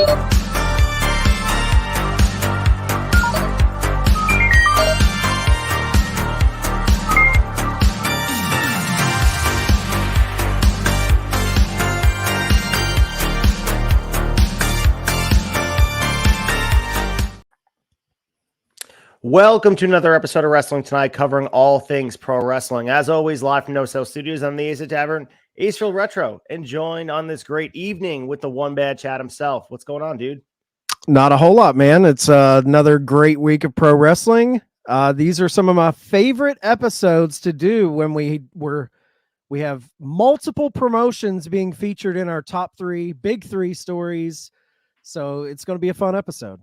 Welcome to another episode of Wrestling Tonight, covering all things pro wrestling. As always, live from No Cell Studios, I'm the Ace of Tavern, Acefield Retro, and joined on this great evening with the one bad Chad himself. What's going on, dude? Not a whole lot, man. It's another great week of pro wrestling. These are some of my favorite episodes to do when we have multiple promotions being featured in our top big three stories. So it's going to be a fun episode.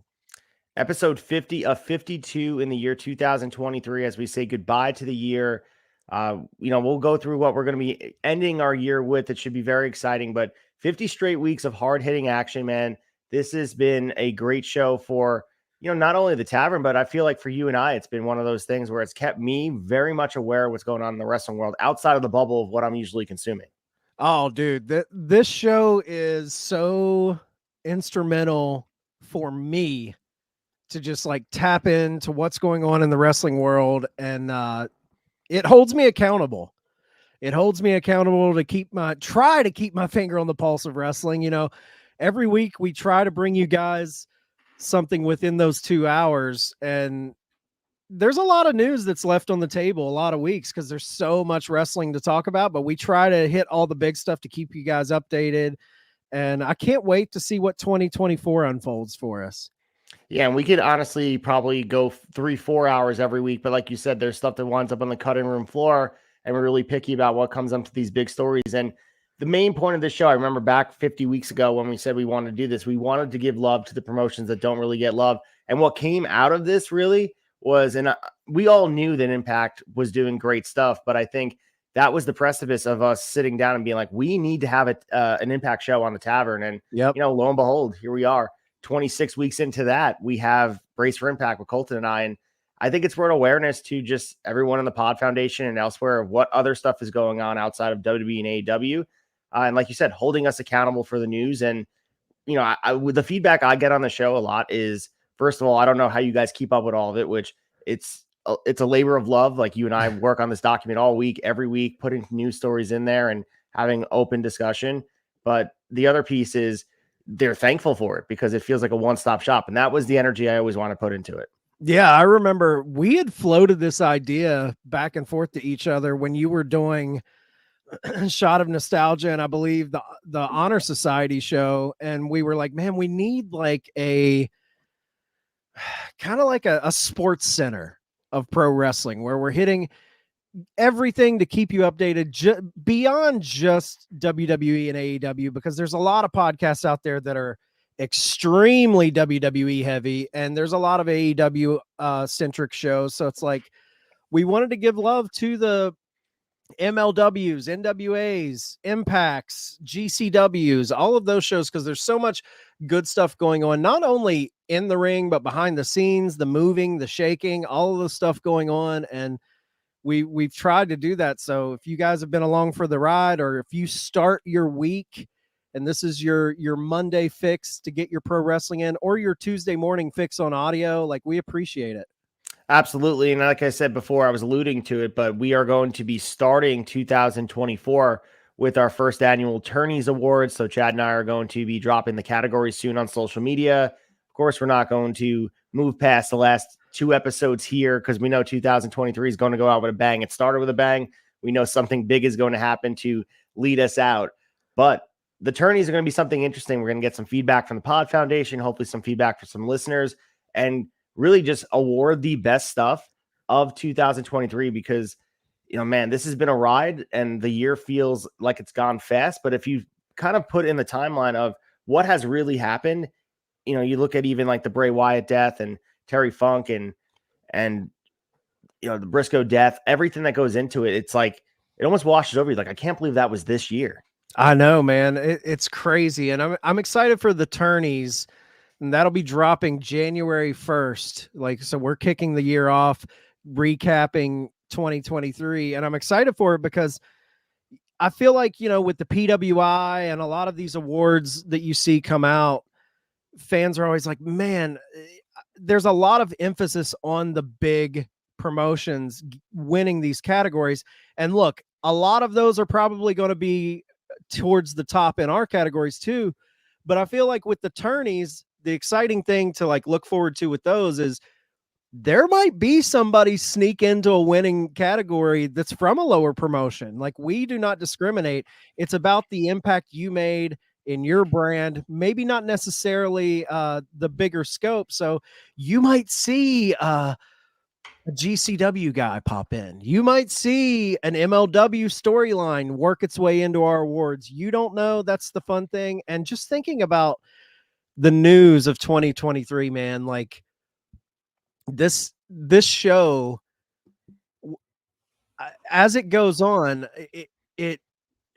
Episode 50 of 52 in the year 2023, as we say goodbye to the year. We'll go through what we're going to be ending our year with. It should be very exciting, but 50 straight weeks of hard-hitting action, man. This has been a great show for, not only the Tavern, but I feel like for you and I, it's been one of those things where it's kept me very much aware of what's going on in the wrestling world outside of the bubble of what I'm usually consuming. Oh, dude, this show is so instrumental for me to just like tap into what's going on in the wrestling world. And it holds me accountable. It holds me accountable to try to keep my finger on the pulse of wrestling. Every week we try to bring you guys something within those 2 hours. And there's a lot of news that's left on the table a lot of weeks because there's so much wrestling to talk about, but we try to hit all the big stuff to keep you guys updated. And I can't wait to see what 2024 unfolds for us. Yeah, and we could honestly probably go 3-4 hours every week. But like you said, there's stuff that winds up on the cutting room floor, and we're really picky about what comes up to these big stories. And the main point of this show, I remember back 50 weeks ago when we said we wanted to do this, we wanted to give love to the promotions that don't really get love. And what came out of this really was, and we all knew that Impact was doing great stuff, but I think that was the precipice of us sitting down and being like, we need to have an Impact show on the Tavern. And, lo and behold, here we are. 26 weeks into that, we have Brace for Impact with Colton and I. And I think it's brought awareness to just everyone in the Pod Foundation and elsewhere of what other stuff is going on outside of WWE and AEW. And like you said, holding us accountable for the news. And, with the feedback I get on the show a lot is, first of all, I don't know how you guys keep up with all of it, which it's a labor of love. Like you and I work on this document all week, every week, putting news stories in there and having open discussion. But the other piece is, they're thankful for it because it feels like a one-stop shop. And that was the energy I always want to put into it. Yeah, I remember we had floated this idea back and forth to each other when you were doing Shot of Nostalgia and I believe the Honor Society show. And we were like, man, we need like a kind of like a sports center of pro wrestling where we're hitting everything to keep you updated beyond just WWE and AEW, because there's a lot of podcasts out there that are extremely WWE heavy and there's a lot of AEW centric shows. So it's like we wanted to give love to the MLWs, NWAs, Impacts, GCWs, all of those shows, because there's so much good stuff going on, not only in the ring, but behind the scenes, the moving, the shaking, all of the stuff going on. And we've tried to do that. So if you guys have been along for the ride, or if you start your week and this is your Monday fix to get your pro wrestling in, or your Tuesday morning fix on audio, like, we appreciate it. Absolutely. And like I said before, I was alluding to it, but we are going to be starting 2024 with our first annual Tourneys Awards. So Chad and I are going to be dropping the categories soon on social media. Of course, we're not going to move past the last 2 episodes here because we know 2023 is going to go out with a bang. It started with a bang. We know something big is going to happen to lead us out. But the tourneys are going to be something interesting. We're going to get some feedback from the Pod Foundation, hopefully some feedback from some listeners, and really just award the best stuff of 2023 because, man, this has been a ride and the year feels like it's gone fast. But if you kind of put in the timeline of what has really happened, you look at even like the Bray Wyatt death and Terry Funk and the Briscoe death, everything that goes into it, it's like it almost washes over you. Like, I can't believe that was this year. I know, man. It's crazy. And I'm excited for the tourneys, and that'll be dropping January 1st. Like, so we're kicking the year off, recapping 2023. And I'm excited for it because I feel like, with the PWI and a lot of these awards that you see come out, fans are always like, man, there's a lot of emphasis on the big promotions winning these categories. And look, a lot of those are probably going to be towards the top in our categories too. But I feel like with the tourneys, the exciting thing to like look forward to with those is there might be somebody sneak into a winning category that's from a lower promotion. Like, we do not discriminate. It's about the impact you made in your brand, maybe not necessarily the bigger scope. So you might see a GCW guy pop in. You might see an MLW storyline work its way into our awards. You don't know. That's the fun thing. And just thinking about the news of 2023, man, like this show, as it goes on,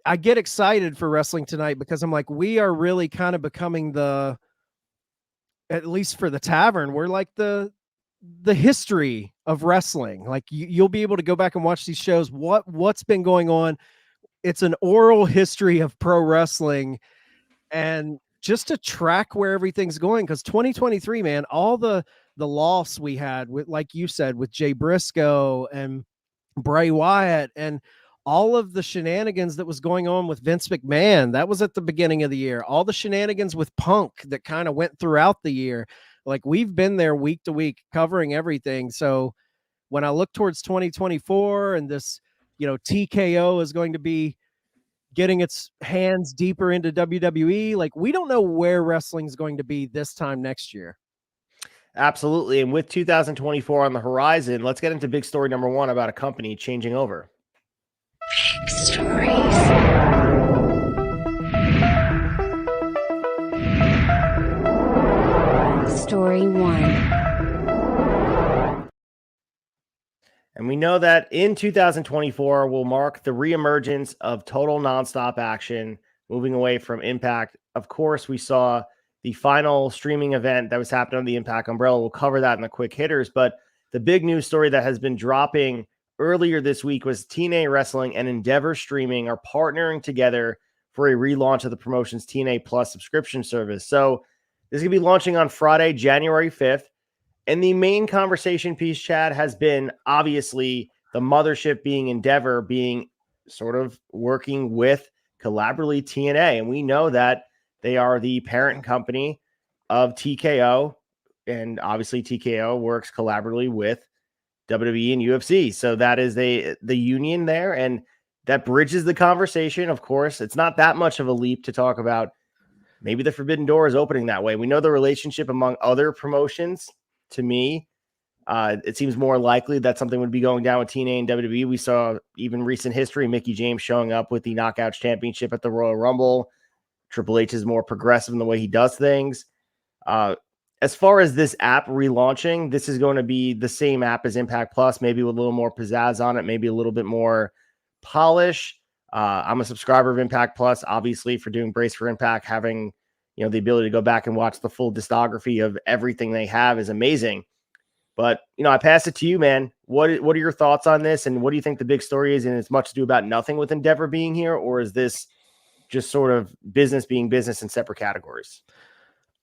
I get excited for Wrestling Tonight because I'm like, we are really kind of becoming at least for the Tavern, we're like the history of wrestling. Like, you'll be able to go back and watch these shows. What's been going on? It's an oral history of pro wrestling, and just to track where everything's going, because 2023, man, all the loss we had with, like you said, with Jay Briscoe and Bray Wyatt, and all of the shenanigans that was going on with Vince McMahon, that was at the beginning of the year. All the shenanigans with Punk that kind of went throughout the year. Like, we've been there week to week covering everything. So when I look towards 2024 and this, TKO is going to be getting its hands deeper into WWE, like, we don't know where wrestling's going to be this time next year. Absolutely. And with 2024 on the horizon, let's get into big story number one about a company changing over. Big stories. Story 1. And we know that in 2024 will mark the reemergence of Total Nonstop Action, moving away from Impact. Of course, we saw the final streaming event that was happening on the Impact umbrella. We'll cover that in the quick hitters. But the big news story that has been dropping earlier this week was TNA Wrestling and Endeavor Streaming are partnering together for a relaunch of the promotion's TNA Plus subscription service. So this is going to be launching on Friday, January 5th. And the main conversation piece, Chad, has been obviously the mothership being Endeavor, being sort of working with collaboratively TNA. And we know that they are the parent company of TKO. And obviously TKO works collaboratively with WWE and UFC. So that is the union there. And that bridges the conversation. Of course, it's not that much of a leap to talk about maybe the Forbidden Door is opening that way. We know the relationship among other promotions. To me, it seems more likely that something would be going down with TNA and WWE. We saw even recent history, Mickie James showing up with the Knockouts Championship at the Royal Rumble. Triple H is more progressive in the way he does things. As far as this app relaunching, this is going to be the same app as Impact Plus, maybe with a little more pizzazz on it, maybe a little bit more polish. I'm a subscriber of Impact Plus, obviously, for doing Brace for Impact. Having the ability to go back and watch the full discography of everything they have is amazing. But I pass it to you, man. What are your thoughts on this, and what do you think the big story is? And it's much to do about nothing with Endeavor being here, or is this just sort of business being business in separate categories?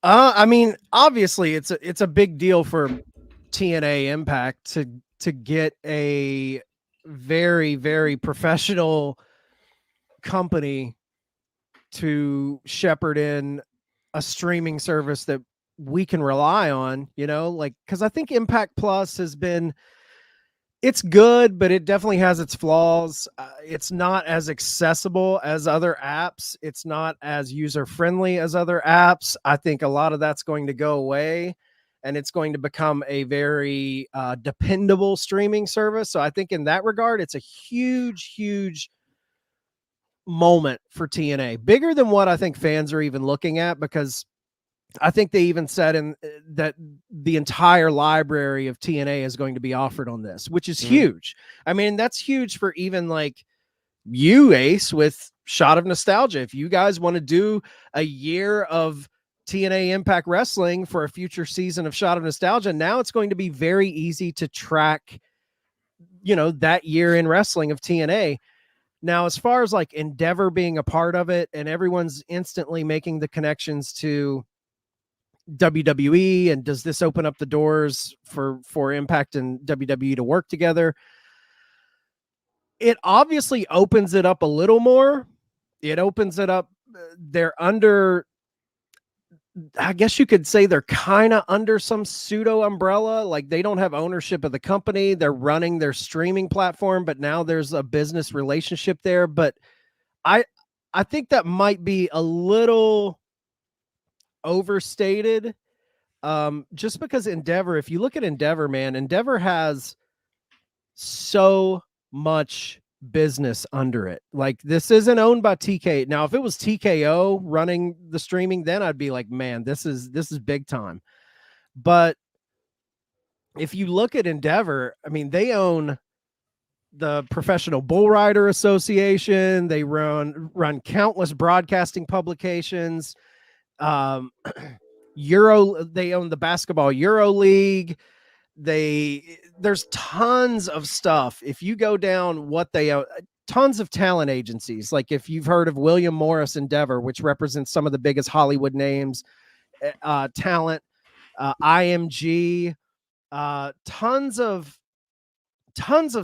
I mean, obviously, it's a big deal for TNA Impact to get a very, very professional company to shepherd in a streaming service that we can rely on, because I think Impact Plus has been, it's good, but it definitely has its flaws. It's not as accessible as other apps. It's not as user-friendly as other apps. I think a lot of that's going to go away, and it's going to become a very dependable streaming service. So I think in that regard, it's a huge, huge moment for TNA, bigger than what I think fans are even looking at, because I think they even said that the entire library of TNA is going to be offered on this, which is huge. I mean, that's huge for even like you, Ace, with Shot of Nostalgia. If you guys want to do a year of TNA Impact Wrestling for a future season of Shot of Nostalgia, now it's going to be very easy to track, that year in wrestling of TNA. Now, as far as like Endeavor being a part of it, and everyone's instantly making the connections to WWE, and does this open up the doors for Impact and WWE to work together? It obviously opens it up a little more. It opens it up. They're under, I guess you could say they're kind of under some pseudo umbrella. Like they don't have ownership of the company. They're running their streaming platform, but now there's a business relationship there. But I think that might be a little overstated. Just because Endeavor, if you look at Endeavor, man, Endeavor has so much business under it. Like this isn't owned by TK. Now, if it was TKO running the streaming, then I'd be like, man, this is big time. But if you look at Endeavor, I mean, they own the Professional Bull Rider Association. They run countless broadcasting publications. They own the Basketball Euro League. There's tons of stuff. If you go down what they own, tons of talent agencies. Like if you've heard of William Morris Endeavor, which represents some of the biggest Hollywood names, talent, IMG, tons of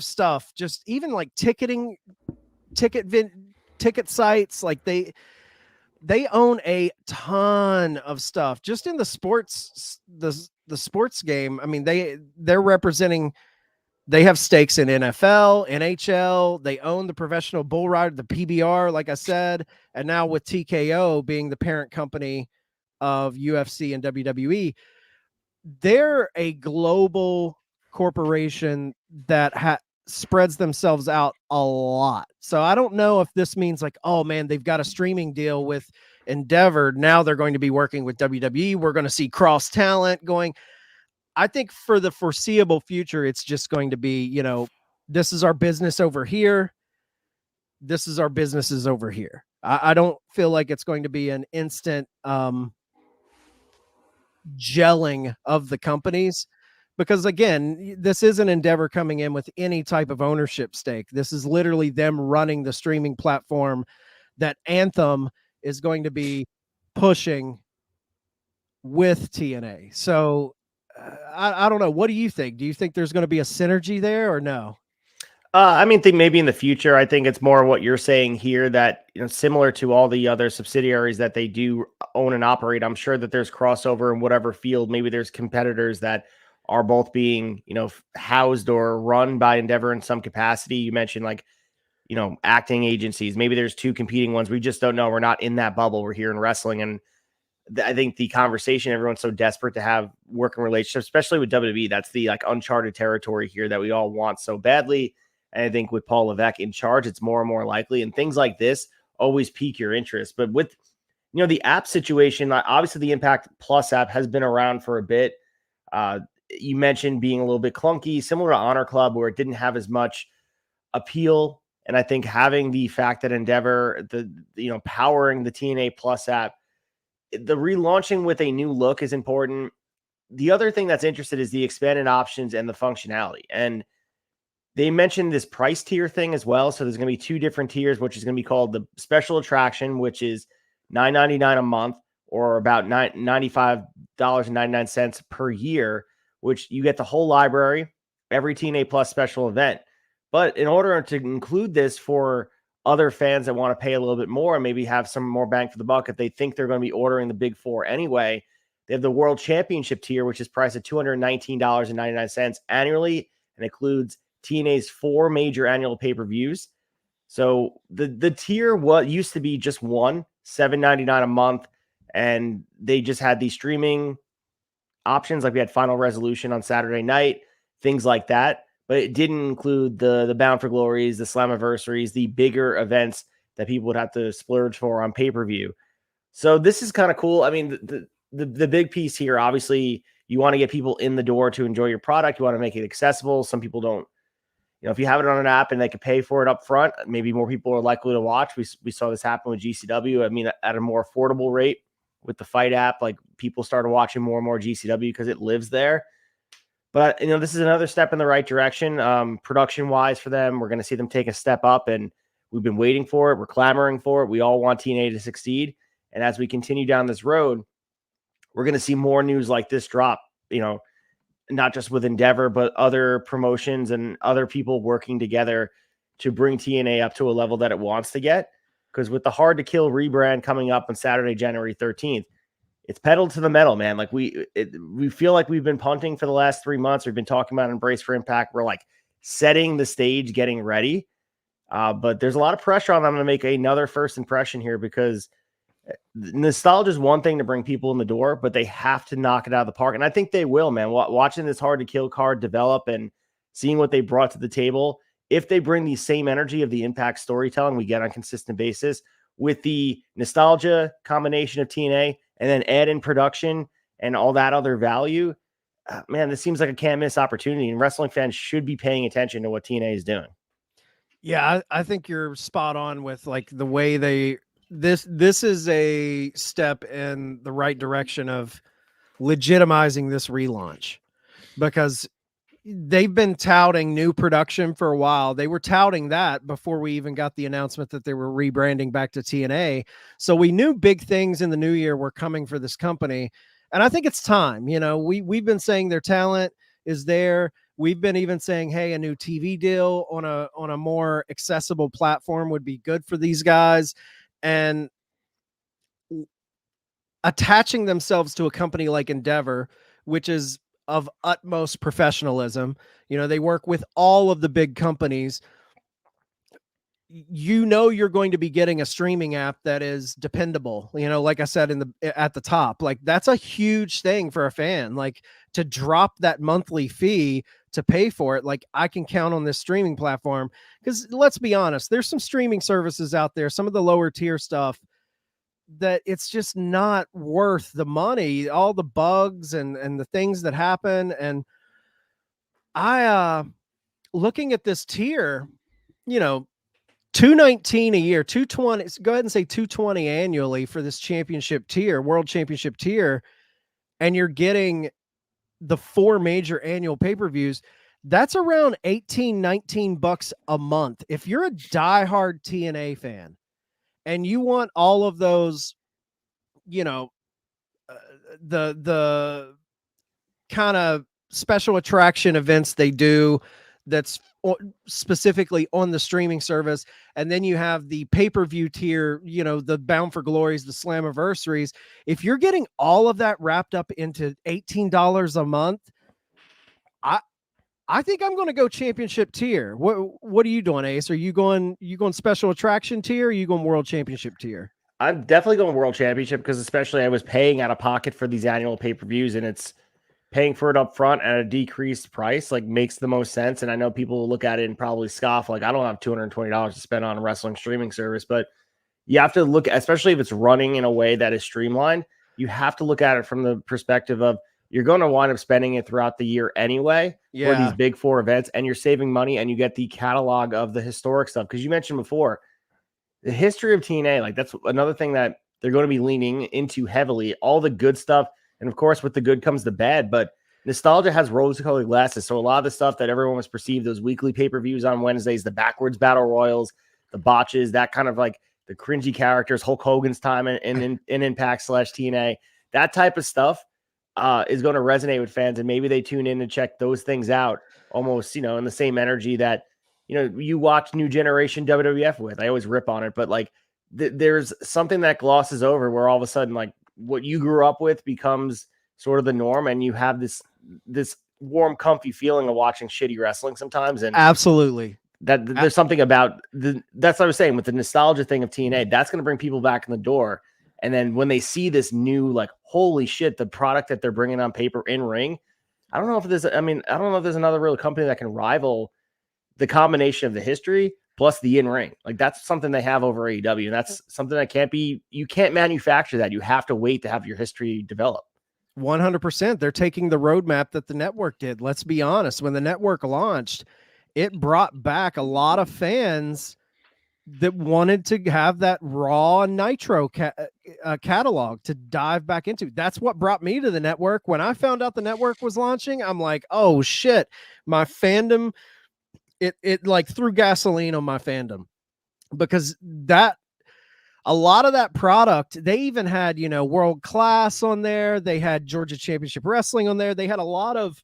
stuff. Just even like ticket sites. Like they own a ton of stuff just in the sports, the sports game. I mean, they're representing, they have stakes in NFL, NHL. They own the Professional Bull Rider, the PBR, like I said, and now with TKO being the parent company of UFC and WWE, they're a global corporation that spreads themselves out a lot. So I don't know if this means like, oh man, they've got a streaming deal with Endeavor. Now they're going to be working with WWE. We're going to see cross talent going. I think for the foreseeable future, it's just going to be, this is our business over here. This is our businesses over here. I don't feel like it's going to be an instant gelling of the companies, because again, this isn't Endeavor coming in with any type of ownership stake. This is literally them running the streaming platform that Anthem is going to be pushing with TNA. So I don't know. What do you think? Do you think there's going to be a synergy there or no? I mean, think maybe in the future. I think it's more what you're saying here, that similar to all the other subsidiaries that they do own and operate. I'm sure that there's crossover in whatever field. Maybe there's competitors that are both being housed or run by Endeavor in some capacity. You mentioned like acting agencies. Maybe there's two competing ones. We just don't know. We're not in that bubble. We're here in wrestling, and I think the conversation, everyone's so desperate to have working relationships, especially with WWE. That's the like uncharted territory here that we all want so badly. And I think with Paul Levesque in charge, it's more and more likely. And things like this always pique your interest. But with the app situation, obviously the Impact Plus app has been around for a bit. You mentioned being a little bit clunky, similar to Honor Club, where it didn't have as much appeal. And I think having the fact that Endeavor, powering the TNA Plus app, the relaunching with a new look is important. The other thing that's interesting is the expanded options and the functionality. And they mentioned this price tier thing as well. So there's going to be two different tiers, which is going to be called the Special Attraction, which is $9.99 a month, or about $95.99 per year, which you get the whole library, every TNA Plus special event. But in order to include this for other fans that want to pay a little bit more and maybe have some more bang for the buck, if they think they're going to be ordering the big four anyway, they have the World Championship tier, which is priced at $219.99 annually and includes TNA's 4 major annual pay-per-views. So the tier used to be just $7.99 a month, and they just had these streaming options. Like we had Final Resolution on Saturday night, things like that. But it didn't include the Bound for Glories, the Slammiversaries, the bigger events that people would have to splurge for on pay-per-view. So this is kind of cool. I mean, the big piece here, obviously, you want to get people in the door to enjoy your product. You want to make it accessible. Some people don't, if you have it on an app and they can pay for it up front, maybe more people are likely to watch. We saw this happen with GCW. I mean, at a more affordable rate with the Fight app, like people started watching more and more GCW because it lives there. But, this is another step in the right direction, production-wise for them. We're going to see them take a step up, and we've been waiting for it. We're clamoring for it. We all want TNA to succeed. And as we continue down this road, we're going to see more news like this drop, not just with Endeavor, but other promotions and other people working together to bring TNA up to a level that it wants to get. Because with the Hard to Kill rebrand coming up on Saturday, January 13th, it's pedal to the metal, man. Like we feel like we've been punting for the last 3 months. We've been talking about Embrace for Impact. We're like setting the stage, getting ready. But there's a lot of pressure on them to make another first impression here, because nostalgia is one thing to bring people in the door, but they have to knock it out of the park. And I think they will, man. Watching this Hard to Kill card develop and seeing what they brought to the table, if they bring the same energy of the Impact storytelling we get on a consistent basis with the nostalgia combination of TNA and then add in production and all that other value, man, this seems like a can't miss opportunity, and wrestling fans should be paying attention to what TNA is doing. Yeah, I think you're spot on with like the way this is a step in the right direction of legitimizing this relaunch, because they've been touting new production for a while. They were touting that before we even got the announcement that they were rebranding back to TNA. So we knew big things in the new year were coming for this company. And I think it's time. We've been saying their talent is there. We've been even saying, hey, a new TV deal on a more accessible platform would be good for these guys. And attaching themselves to a company like Endeavor, which is of utmost professionalism. They work with all of the big companies. You're going to be getting a streaming app that is dependable. Like I said at the top, like that's a huge thing for a fan, like to drop that monthly fee to pay for it. Like I can count on this streaming platform, because let's be honest, there's some streaming services out there, some of the lower tier stuff, that it's just not worth the money, all the bugs and the things that happen. And I looking at this tier, $219 a year, $220, go ahead and say $220 annually for this championship tier, world championship tier, and you're getting the 4 major annual pay-per-views. That's around $18-19 a month. If you're a diehard TNA fan and you want all of those, the kind of special attraction events they do that's specifically on the streaming service, and then you have the pay-per-view tier, the Bound for Glories, the Slammiversaries. If you're getting all of that wrapped up into $18 a month, I think I'm going to go championship tier. What are you doing, Ace? Are you going special attraction tier, or are you going world championship tier? I'm definitely going world championship, because especially I was paying out of pocket for these annual pay-per-views, and it's paying for it up front at a decreased price, like makes the most sense. And I know people will look at it and probably scoff, like, I don't have $220 to spend on a wrestling streaming service, but you have to look, especially if it's running in a way that is streamlined, you have to look at it from the perspective of you're going to wind up spending it throughout the year anyway for these big 4 events, and you're saving money, and you get the catalog of the historic stuff. Because you mentioned before, the history of TNA, like that's another thing that they're going to be leaning into heavily, all the good stuff. And of course, with the good comes the bad, but nostalgia has rose-colored glasses. So a lot of the stuff that everyone was perceived, those weekly pay-per-views on Wednesdays, the backwards battle royals, the botches, that kind of like the cringy characters, Hulk Hogan's time in Impact / TNA, that type of stuff is going to resonate with fans. And maybe they tune in and check those things out almost, in the same energy that, you watch New Generation WWF with. I always rip on it, but like there's something that glosses over where all of a sudden, like what you grew up with becomes sort of the norm, and you have this warm, comfy feeling of watching shitty wrestling sometimes. And absolutely, there's something about that's what I was saying with the nostalgia thing of TNA. That's going to bring people back in the door. And then when they see this new, like, holy shit, the product that they're bringing on paper in ring, I don't know if there's another real company that can rival the combination of the history plus the in-ring. Like, that's something they have over AEW, and that's something that you can't manufacture that. You have to wait to have your history develop. 100%. They're taking the roadmap that the network did. Let's be honest. When the network launched, it brought back a lot of fans that wanted to have that Raw Nitro catalog to dive back into. That's what brought me to the network. When I found out the network was launching, I'm like, oh shit, my fandom, it like threw gasoline on my fandom, because that a lot of that product, they even had, World Class on there. They had Georgia Championship Wrestling on there. They had a lot of,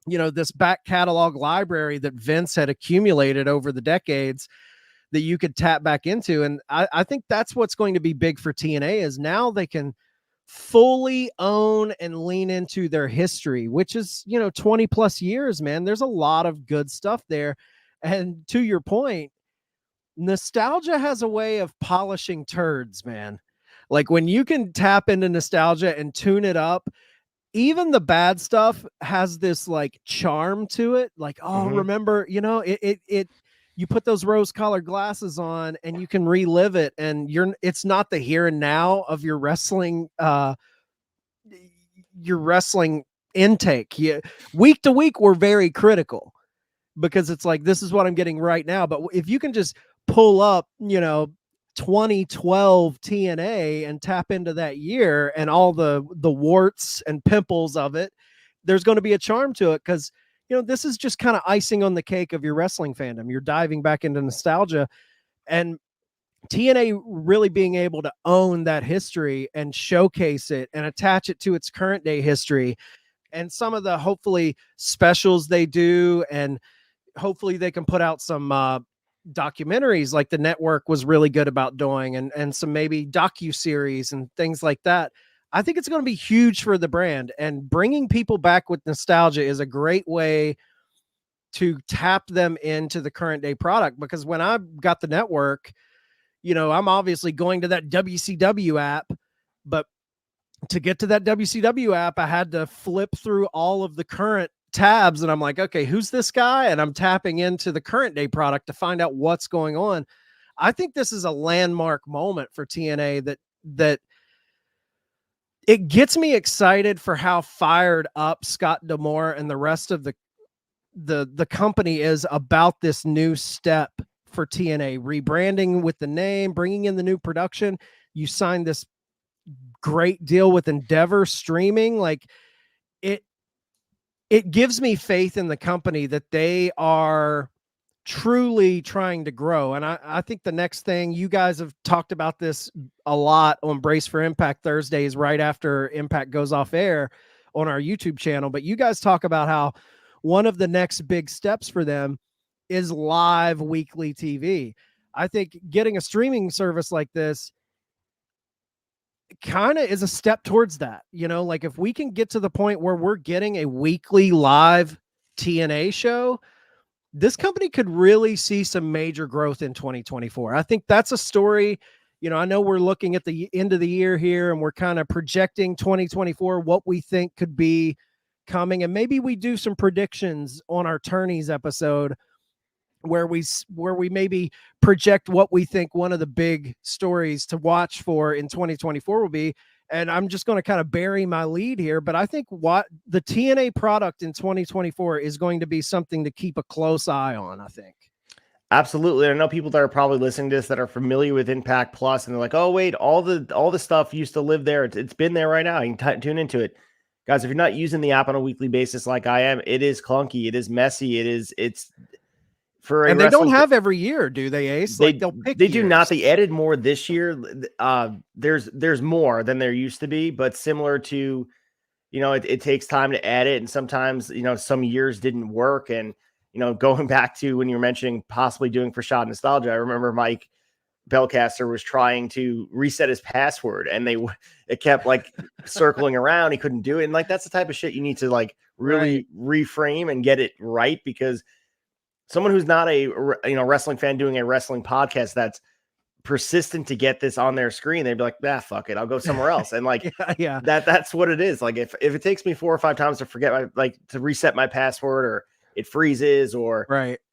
this back catalog library that Vince had accumulated over the decades that you could tap back into. And I think that's what's going to be big for TNA is now they can fully own and lean into their history, which is, 20 plus years, man. There's a lot of good stuff there. And to your point, nostalgia has a way of polishing turds, man. Like when you can tap into nostalgia and tune it up, even the bad stuff has this like charm to it. Like, oh, remember, you put those rose-colored glasses on and you can relive it, and it's not the here and now of your wrestling intake. Week to week, we're very critical because it's like, this is what I'm getting right now. But if you can just pull up, 2012 TNA and tap into that year and all the warts and pimples of it, there's going to be a charm to it because this is just kind of icing on the cake of your wrestling fandom. You're diving back into nostalgia, and TNA really being able to own that history and showcase it and attach it to its current day history and some of the hopefully specials they do. And hopefully they can put out some documentaries like the network was really good about doing, and some maybe docu-series and things like that. I think it's going to be huge for the brand, and bringing people back with nostalgia is a great way to tap them into the current day product. Because when I got the network, I'm obviously going to that WCW app, but to get to that WCW app, I had to flip through all of the current tabs, and I'm like, okay, who's this guy? And I'm tapping into the current day product to find out what's going on. I think this is a landmark moment for TNA that it gets me excited for how fired up Scott D'Amore and the rest of the company is about this new step for TNA, rebranding with the name, bringing in the new production. You signed this great deal with Endeavor streaming. Like it gives me faith in the company that they are truly trying to grow. And I think the next thing, you guys have talked about this a lot on Brace for Impact Thursdays right after Impact goes off air on our YouTube channel, but you guys talk about how one of the next big steps for them is live weekly TV. I think getting a streaming service like this kind of is a step towards that. Like if we can get to the point where we're getting a weekly live TNA show, this company could really see some major growth in 2024. I think that's a story. I know we're looking at the end of the year here and we're kind of projecting 2024, what we think could be coming. And maybe we do some predictions on our Tourneys episode where we maybe project what we think one of the big stories to watch for in 2024 will be. And I'm just going to kind of bury my lead here, but I think what the TNA product in 2024 is going to be something to keep a close eye on, I think. Absolutely. I know people that are probably listening to this that are familiar with Impact Plus, and they're like, oh, wait, all the stuff used to live there. It's been there right now. You can tune into it. Guys, if you're not using the app on a weekly basis like I am, it is clunky. It is messy. It's for and they don't have every year, do they, Ace? They do not. They added more this year. There's more than there used to be, but similar to, it takes time to add it, and sometimes some years didn't work. And going back to when you were mentioning possibly doing for Shot Nostalgia, I remember Mike Bellcaster was trying to reset his password, and it kept like circling around. He couldn't do it, and like that's the type of shit you need to like really reframe and get it right, because someone who's not a wrestling fan doing a wrestling podcast that's persistent to get this on their screen, they'd be like, fuck it, I'll go somewhere else. And like, that's what it is. Like if it takes me 4 or 5 times to forget to reset my password, or it freezes, or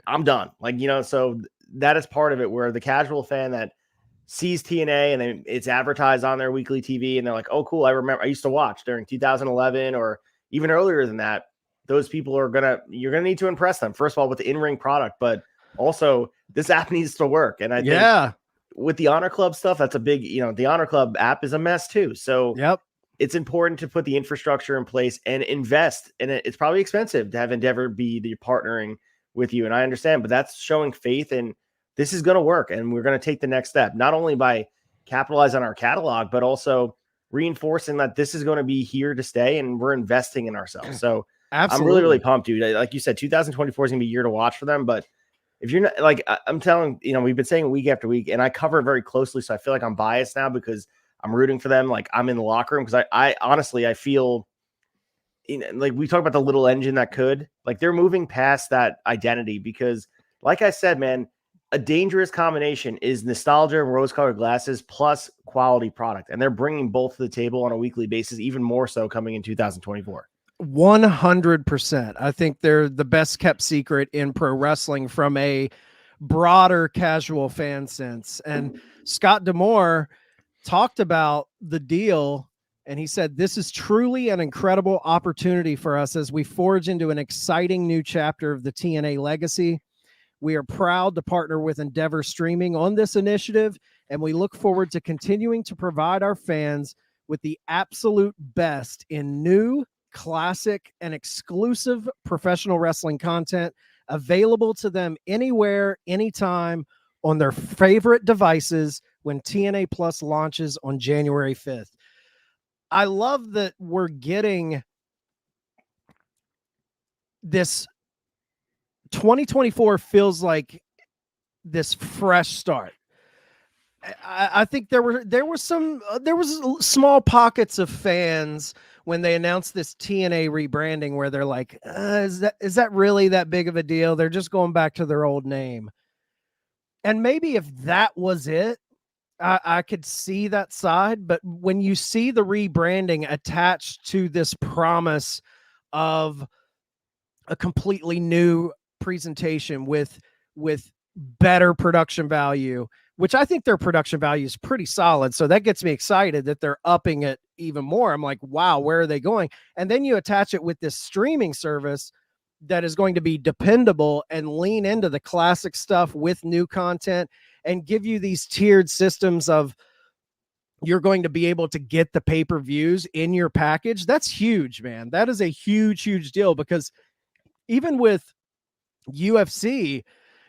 I'm done. Like, so that is part of it, where the casual fan that sees TNA and then it's advertised on their weekly TV and they're like, oh, cool. I remember I used to watch during 2011 or even earlier than that. Those people you're going to need to impress them. First of all, with the in-ring product, but also this app needs to work. And I think with the Honor Club stuff, that's a big, the Honor Club app is a mess too. So it's important to put the infrastructure in place and invest. And it's probably expensive to have Endeavor be the partnering with you. And I understand, but that's showing faith, and this is going to work. And we're going to take the next step, not only by capitalize on our catalog, but also reinforcing that this is going to be here to stay and we're investing in ourselves. So Absolutely. I'm really, really pumped, dude. Like you said, 2024 is going to be a year to watch for them. But if you're not like, I'm telling, we've been saying week after week, and I cover it very closely. So I feel like I'm biased now because I'm rooting for them. Like I'm in the locker room because I honestly, I feel, like we talk about the little engine that could, like they're moving past that identity because, like I said, man, a dangerous combination is nostalgia and rose-colored glasses plus quality product. And they're bringing both to the table on a weekly basis, even more so coming in 2024. 100%. I think they're the best kept secret in pro wrestling from a broader casual fan sense. And Scott D'Amore talked about the deal, and he said, "This is truly an incredible opportunity for us as we forge into an exciting new chapter of the TNA legacy. We are proud to partner with Endeavor Streaming on this initiative, and we look forward to continuing to provide our fans with the absolute best in new, classic, and exclusive professional wrestling content available to them anywhere, anytime on their favorite devices when TNA Plus launches on January 5th. I love that we're getting this. 2024 feels like this fresh start. I think there was small pockets of fans when they announced this TNA rebranding where they're like, is that really that big of a deal? They're just going back to their old name. And maybe if that was it, I could see that side. But when you see the rebranding attached to this promise of a completely new presentation with better production value, which I think their production value is pretty solid. So that gets me excited that they're upping it even more. I'm like, wow, where are they going? And then you attach it with this streaming service that is going to be dependable and lean into the classic stuff with new content and give you these tiered systems of you're going to be able to get the pay-per-views in your package. That's huge, man. That is a huge, huge deal because even with UFC,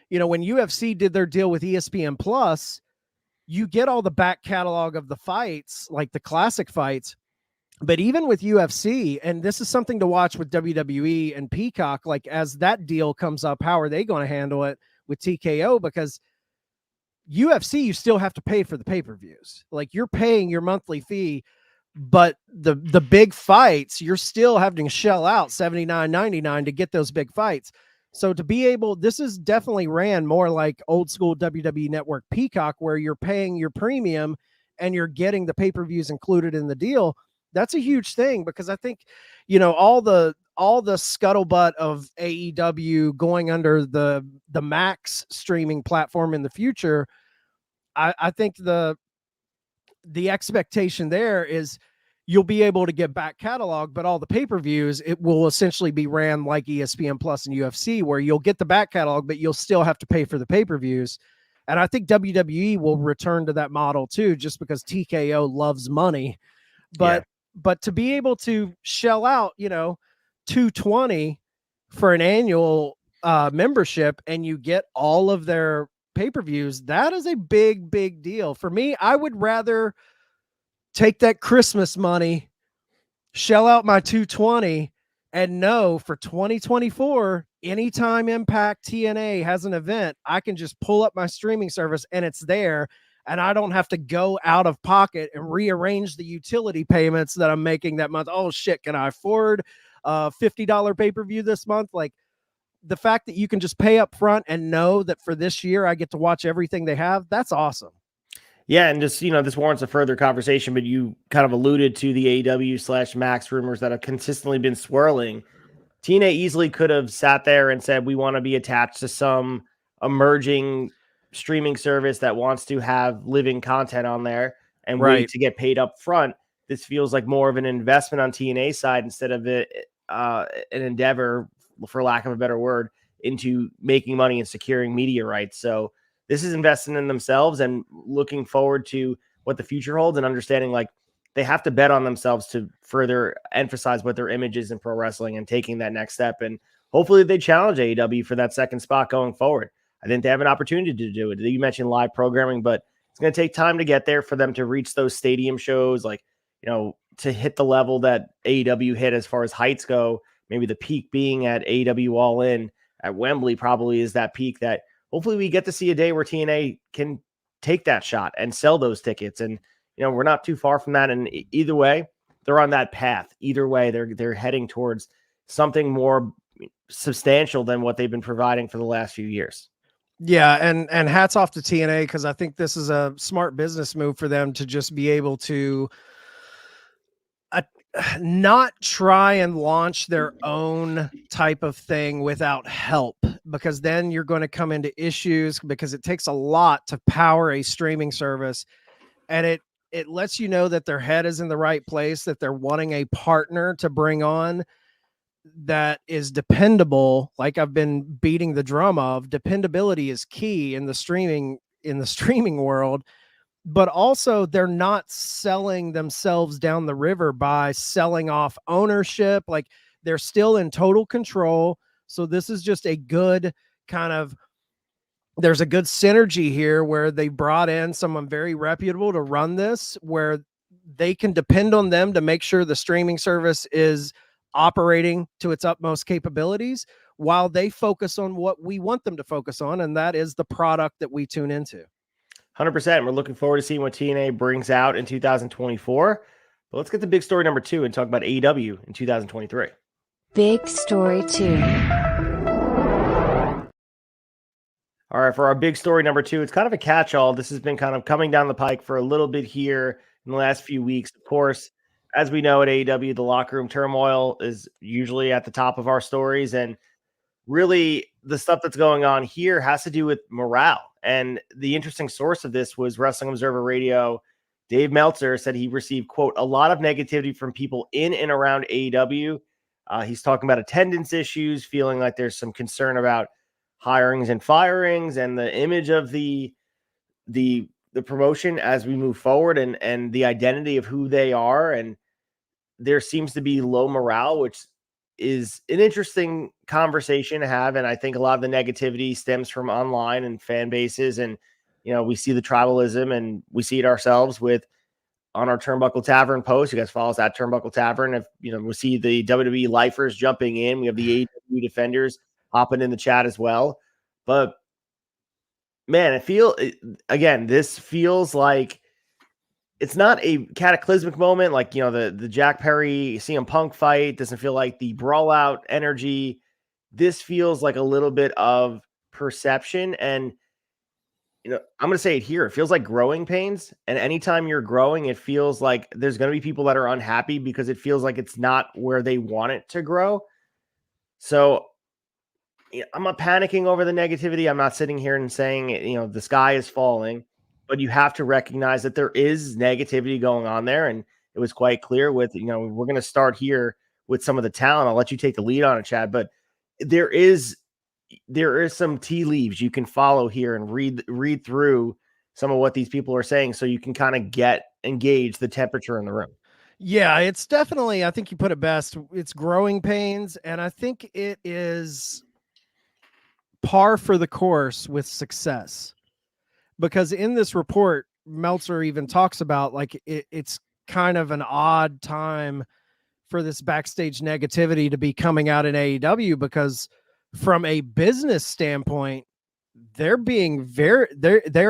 when UFC did their deal with ESPN Plus, you get all the back catalog of the fights, like the classic fights. But even with UFC, and this is something to watch with WWE and Peacock, like as that deal comes up, how are they going to handle it with TKO? Because UFC, you still have to pay for the pay-per-views. Like you're paying your monthly fee, but the big fights, you're still having to shell out $79.99 to get those big fights. So to be able, this is definitely ran more like old school WWE Network Peacock, where you're paying your premium and you're getting the pay-per-views included in the deal. That's a huge thing because I think, all the scuttlebutt of AEW going under the Max streaming platform in the future. I think the expectation there is you'll be able to get back catalog, but all the pay-per-views, it will essentially be ran like ESPN Plus and UFC, where you'll get the back catalog, but you'll still have to pay for the pay-per-views. And I think WWE will return to that model too, just because TKO loves money. But to be able to shell out, $220 for an annual membership and you get all of their pay-per-views, that is a big, big deal. For me, I would rather take that Christmas money, shell out my $220, and know for 2024, anytime Impact TNA has an event, I can just pull up my streaming service and it's there. And I don't have to go out of pocket and rearrange the utility payments that I'm making that month. Oh shit, can I afford a $50 pay-per-view this month? Like the fact that you can just pay up front and know that for this year, I get to watch everything they have. That's awesome. Yeah, and just, this warrants a further conversation, but you kind of alluded to the AEW/Max rumors that have consistently been swirling. TNA easily could have sat there and said, we want to be attached to some emerging streaming service that wants to have living content on there and wait to get paid up front. This feels like more of an investment on TNA side instead of an endeavor, for lack of a better word, into making money and securing media rights. So this is investing in themselves and looking forward to what the future holds and understanding like they have to bet on themselves to further emphasize what their image is in pro wrestling and taking that next step. And hopefully they challenge AEW for that second spot going forward. I think they have an opportunity to do it. You mentioned live programming, but it's going to take time to get there for them to reach those stadium shows, like, to hit the level that AEW hit as far as heights go. Maybe the peak being at AEW All In at Wembley probably is that peak that hopefully we get to see a day where TNA can take that shot and sell those tickets. And, we're not too far from that. And either way, they're on that path. Either way, they're heading towards something more substantial than what they've been providing for the last few years. Yeah, and hats off to TNA, because I think this is a smart business move for them to just be able to not try and launch their own type of thing without help, because then you're going to come into issues, because it takes a lot to power a streaming service, and it lets you know that their head is in the right place, that they're wanting a partner to bring on that is dependable. Like I've been beating the drum of, dependability is key in the streaming world. But also, they're not selling themselves down the river by selling off ownership. Like, they're still in total control. So this is just a good kind of, there's a good synergy here where they brought in someone very reputable to run this, where they can depend on them to make sure the streaming service is operating to its utmost capabilities, while they focus on what we want them to focus on, and that is the product that we tune into. 100%. We're looking forward to seeing what TNA brings out in 2024. But let's get to big story number 2 and talk about AEW in 2023. Big Story 2. All right, for our big story number 2, it's kind of a catch-all. This has been kind of coming down the pike for a little bit here in the last few weeks. Of course, as we know at AEW, the locker room turmoil is usually at the top of our stories. And really, the stuff that's going on here has to do with morale. And the interesting source of this was Wrestling Observer Radio. Dave Meltzer said he received, quote, a lot of negativity from people in and around AEW. He's talking about attendance issues, feeling like there's some concern about hirings and firings and the image of the promotion as we move forward, and the identity of who they are. And there seems to be low morale, which is an interesting conversation to have. And I think a lot of the negativity stems from online and fan bases. And, we see the tribalism, and we see it ourselves on our Turnbuckle Tavern post. You guys follow us at Turnbuckle Tavern. If, we see the WWE lifers jumping in, we have the AEW defenders hopping in the chat as well. But man, this feels like it's not a cataclysmic moment like, the Jack Perry CM Punk fight. Doesn't feel like the brawl out energy. This feels like a little bit of perception. And, I'm going to say it here. It feels like growing pains. And anytime you're growing, it feels like there's going to be people that are unhappy because it feels like it's not where they want it to grow. So I'm not panicking over the negativity. I'm not sitting here and saying, the sky is falling. But you have to recognize that there is negativity going on there. And it was quite clear with, we're going to start here with some of the talent. I'll let you take the lead on it, Chad. But there is some tea leaves you can follow here and read through some of what these people are saying, so you can kind of engage the temperature in the room. Yeah, it's definitely, I think you put it best. It's growing pains. And I think it is par for the course with success. Because in this report, Meltzer even talks about like it's kind of an odd time for this backstage negativity to be coming out in AEW, because from a business standpoint, they're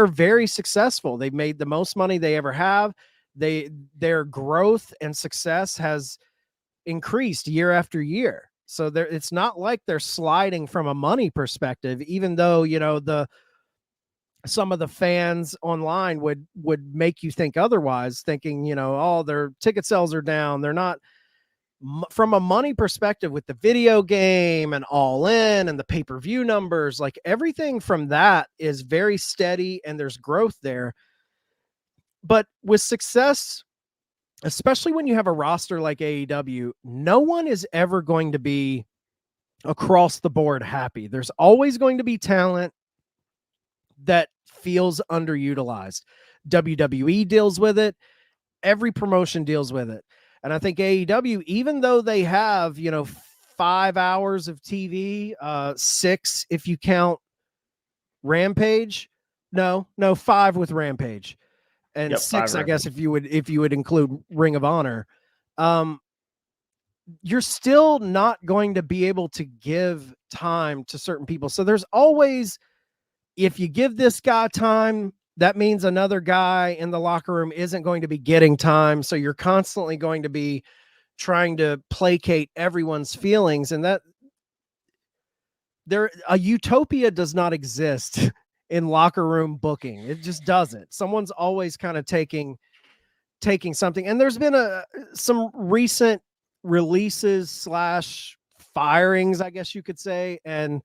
very successful. They've made the most money they ever have. Their growth and success has increased year after year. So it's not like they're sliding from a money perspective, even though, some of the fans online would make you think otherwise, thinking, their ticket sales are down. They're not. From a money perspective, with the video game and All In and the pay-per-view numbers, like everything from that is very steady and there's growth there. But with success, especially when you have a roster like AEW, no one is ever going to be across the board happy. There's always going to be talent that feels underutilized. WWE deals with it. Every promotion deals with it. And I think AEW, even though they have, 5 hours of TV, 6 if you count Rampage, No, 5 with Rampage, and Yep, 6, 5 I guess, Rampage. if you would include Ring of Honor. You're still not going to be able to give time to certain people. So there's always, if you give this guy time, that means another guy in the locker room isn't going to be getting time. So you're constantly going to be trying to placate everyone's feelings, and that a utopia does not exist in locker room booking. It just doesn't. Someone's always kind of taking something. And there's been some recent releases / firings, I guess you could say. And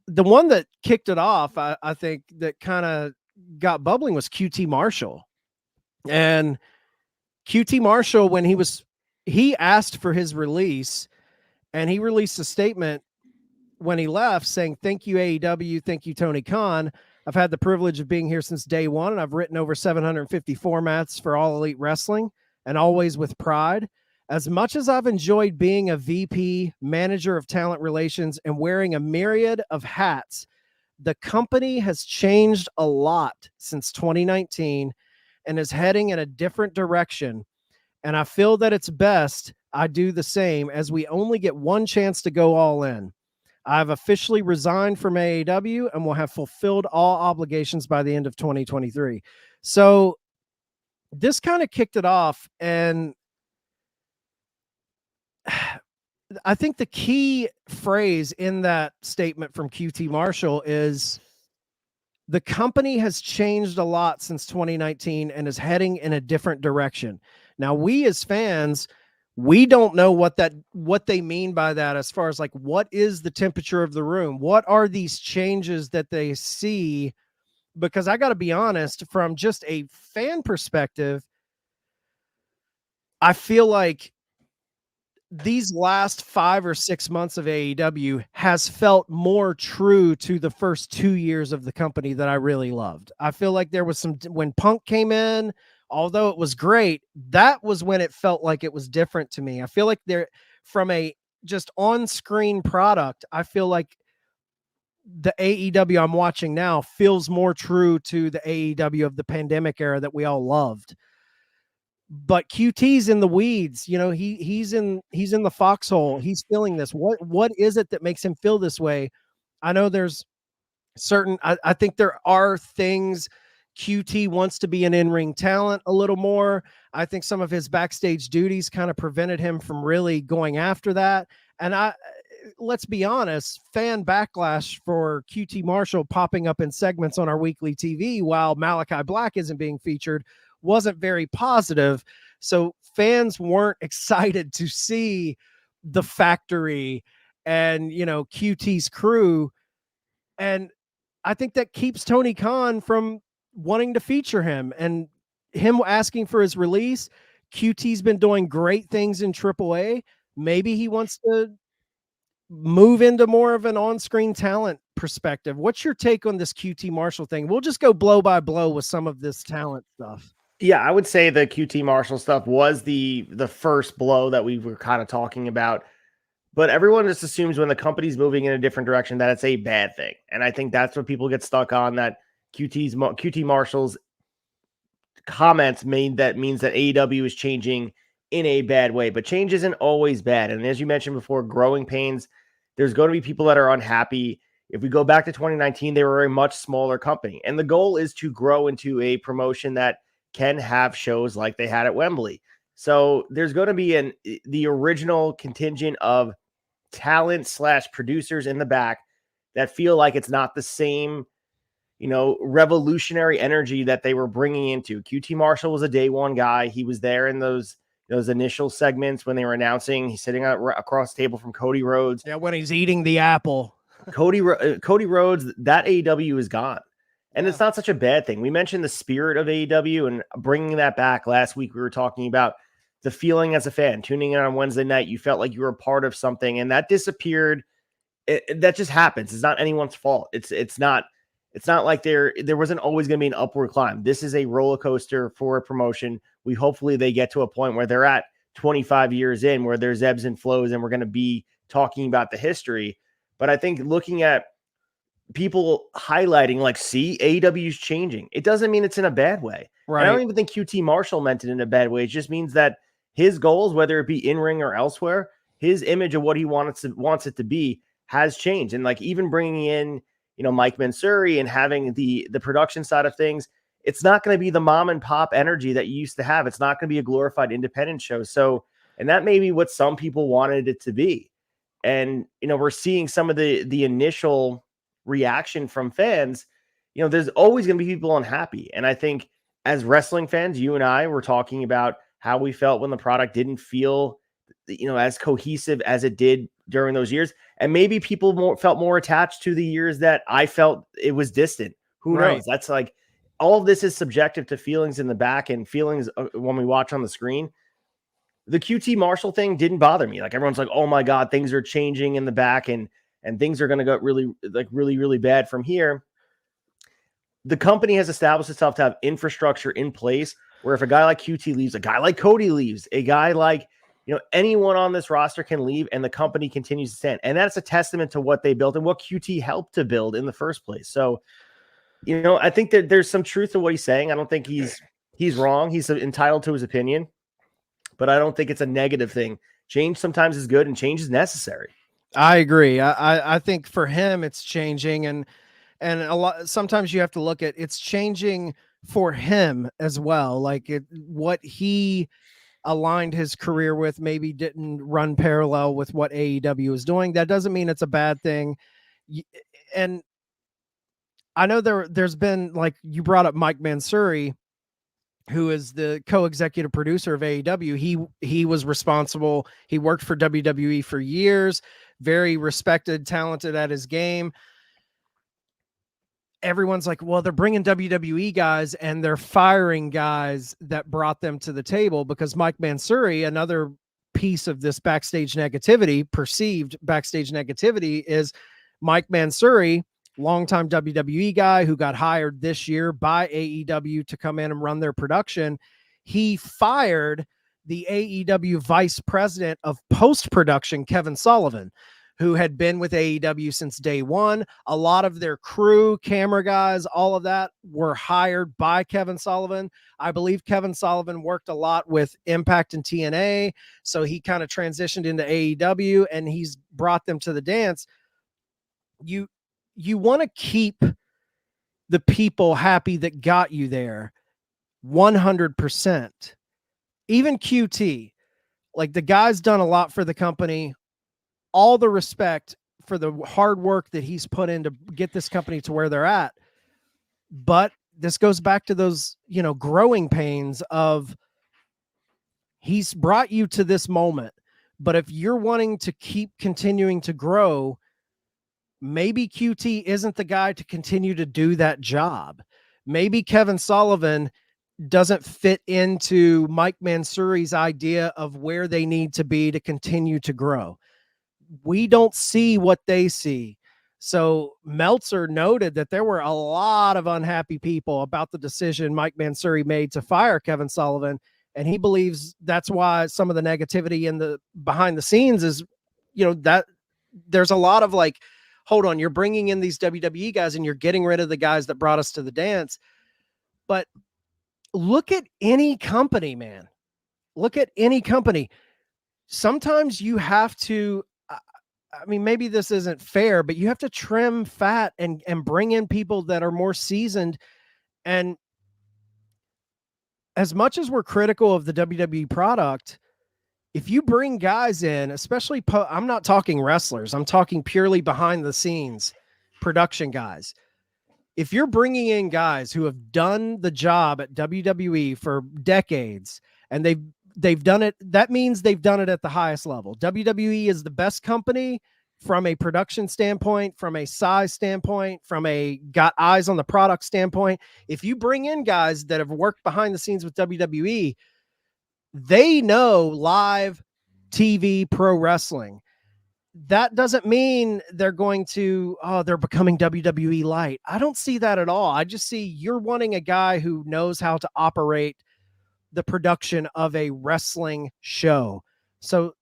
the one that kicked it off, I think, that kind of got bubbling was QT Marshall. And QT Marshall, when he asked for his release, and he released a statement when he left saying, "Thank you, AEW. Thank you, Tony Khan. I've had the privilege of being here since day one, and I've written over 750 formats for All Elite Wrestling, and always with pride. As much as I've enjoyed being a VP, manager of talent relations, and wearing a myriad of hats, the company has changed a lot since 2019 and is heading in a different direction. And I feel that it's best I do the same, as we only get one chance to go all in. I've officially resigned from AEW and will have fulfilled all obligations by the end of 2023. So this kind of kicked it off. And I think the key phrase in that statement from QT Marshall is, the company has changed a lot since 2019 and is heading in a different direction. Now, we as fans, we don't know what they mean by that, as far as like, what is the temperature of the room? What are these changes that they see? Because I got to be honest, from just a fan perspective, I feel like these last 5 or 6 months of AEW has felt more true to the first 2 years of the company that I really loved. I feel like there was when Punk came in, although it was great, that was when it felt like it was different to me. I feel like from a just on-screen product, I feel like the AEW I'm watching now feels more true to the AEW of the pandemic era that we all loved. But QT's in the weeds, he's in the foxhole. He's feeling this. What is it that makes him feel this way? I know there's I think there are things. QT wants to be an in-ring talent a little more. I think some of his backstage duties kind of prevented him from really going after that. And let's be honest, fan backlash for QT Marshall popping up in segments on our weekly TV while Malachi Black isn't being featured wasn't very positive. So fans weren't excited to see the factory and, QT's crew. And I think that keeps Tony Khan from wanting to feature him, and him asking for his release. QT's been doing great things in AAA. Maybe he wants to move into more of an on-screen talent perspective. What's your take on this QT Marshall thing? We'll just go blow by blow with some of this talent stuff. Yeah, I would say the QT Marshall stuff was the first blow that we were kind of talking about. But everyone just assumes when the company's moving in a different direction that it's a bad thing. And I think that's what people get stuck on, that QT Marshall's comments means that AEW is changing in a bad way. But change isn't always bad. And as you mentioned before, growing pains, there's going to be people that are unhappy. If we go back to 2019, they were a much smaller company. And the goal is to grow into a promotion that can have shows like they had at Wembley. So there's going to be the original contingent of talent / producers in the back that feel like it's not the same, revolutionary energy that they were bringing into. QT Marshall was a day one guy. He was there in those initial segments when they were announcing. He's sitting across the table from Cody Rhodes. Yeah, when he's eating the apple. Cody Rhodes, that AEW is gone. And It's not such a bad thing. We mentioned the spirit of AEW and bringing that back. Last week, we were talking about the feeling as a fan, tuning in on Wednesday night. You felt like you were a part of something, and that disappeared. That just happens. It's not anyone's fault. It's not like there wasn't always going to be an upward climb. This is a roller coaster for a promotion. Hopefully they get to a point where they're at 25 years in, where there's ebbs and flows, and we're going to be talking about the history. But I think looking at people highlighting like, see, AEW is changing. It doesn't mean it's in a bad way. Right. And I don't even think QT Marshall meant it in a bad way. It just means that his goals, whether it be in ring or elsewhere, his image of what he wants it to be has changed. And like even bringing in, Mike Mansouri and having the production side of things, it's not going to be the mom and pop energy that you used to have. It's not going to be a glorified independent show. So, and that may be what some people wanted it to be. And, we're seeing some of the initial reaction from fans. There's always going to be people unhappy. And I think as wrestling fans, you and I were talking about how we felt when the product didn't feel, as cohesive as it did during those years. And maybe people felt more attached to the years that I felt it was distant. Who knows? That's like, all of this is subjective to feelings in the back and feelings when we watch on the screen. The QT Marshall thing didn't bother me. Like everyone's like, oh my God, things are changing in the back and things are going to go really, really bad from here. The company has established itself to have infrastructure in place where if a guy like QT leaves, a guy like Cody leaves, a guy like, anyone on this roster can leave and the company continues to stand. And that's a testament to what they built and what QT helped to build in the first place. So, I think that there's some truth to what he's saying. I don't think he's wrong. He's entitled to his opinion, but I don't think it's a negative thing. Change sometimes is good and change is necessary. I agree. I think for him, it's changing and a lot, sometimes you have to look at it's changing for him as well. Like what he aligned his career with maybe didn't run parallel with what AEW is doing. That doesn't mean it's a bad thing. And I know there's been, like you brought up Mike Mansouri, who is the co-executive producer of AEW. He was responsible. He worked for WWE for years, very respected, talented at his game. Everyone's like, well, they're bringing WWE guys and they're firing guys that brought them to the table, because Mike Mansouri, another piece of this backstage negativity, perceived backstage negativity, is Mike Mansouri, longtime WWE guy who got hired this year by AEW to come in and run their production. He fired the AEW vice president of post-production, Kevin Sullivan, who had been with AEW since day one. A lot of their crew, camera guys, all of that were hired by Kevin Sullivan. I believe Kevin Sullivan worked a lot with Impact and TNA, so he kind of transitioned into AEW and he's brought them to the dance. You want to keep the people happy that got you there 100%. Even QT, like the guy's done a lot for the company. All the respect for the hard work that he's put in to get this company to where they're at. But this goes back to those, growing pains of he's brought you to this moment. But if you're wanting to keep continuing to grow, maybe QT isn't the guy to continue to do that job. Maybe Kevin Sullivan doesn't fit into Mike Mansouri's idea of where they need to be to continue to grow. We don't see what they see. So Meltzer noted that there were a lot of unhappy people about the decision Mike Mansouri made to fire Kevin Sullivan. And he believes that's why some of the negativity in the behind the scenes is, that there's a lot of like, hold on, you're bringing in these WWE guys and you're getting rid of the guys that brought us to the dance. But look at any company, man. Look at any company. Sometimes you have to, maybe this isn't fair, but you have to trim fat and bring in people that are more seasoned. And as much as we're critical of the WWE product, if you bring guys in, especially, I'm not talking wrestlers, I'm talking purely behind the scenes production guys. If you're bringing in guys who have done the job at WWE for decades and they've done it, that means they've done it at the highest level. WWE is the best company from a production standpoint, from a size standpoint, from a got eyes on the product standpoint. If you bring in guys that have worked behind the scenes with WWE, they know live TV pro wrestling. That doesn't mean they're going to, they're becoming WWE light. I don't see that at all. I just see you're wanting a guy who knows how to operate the production of a wrestling show. So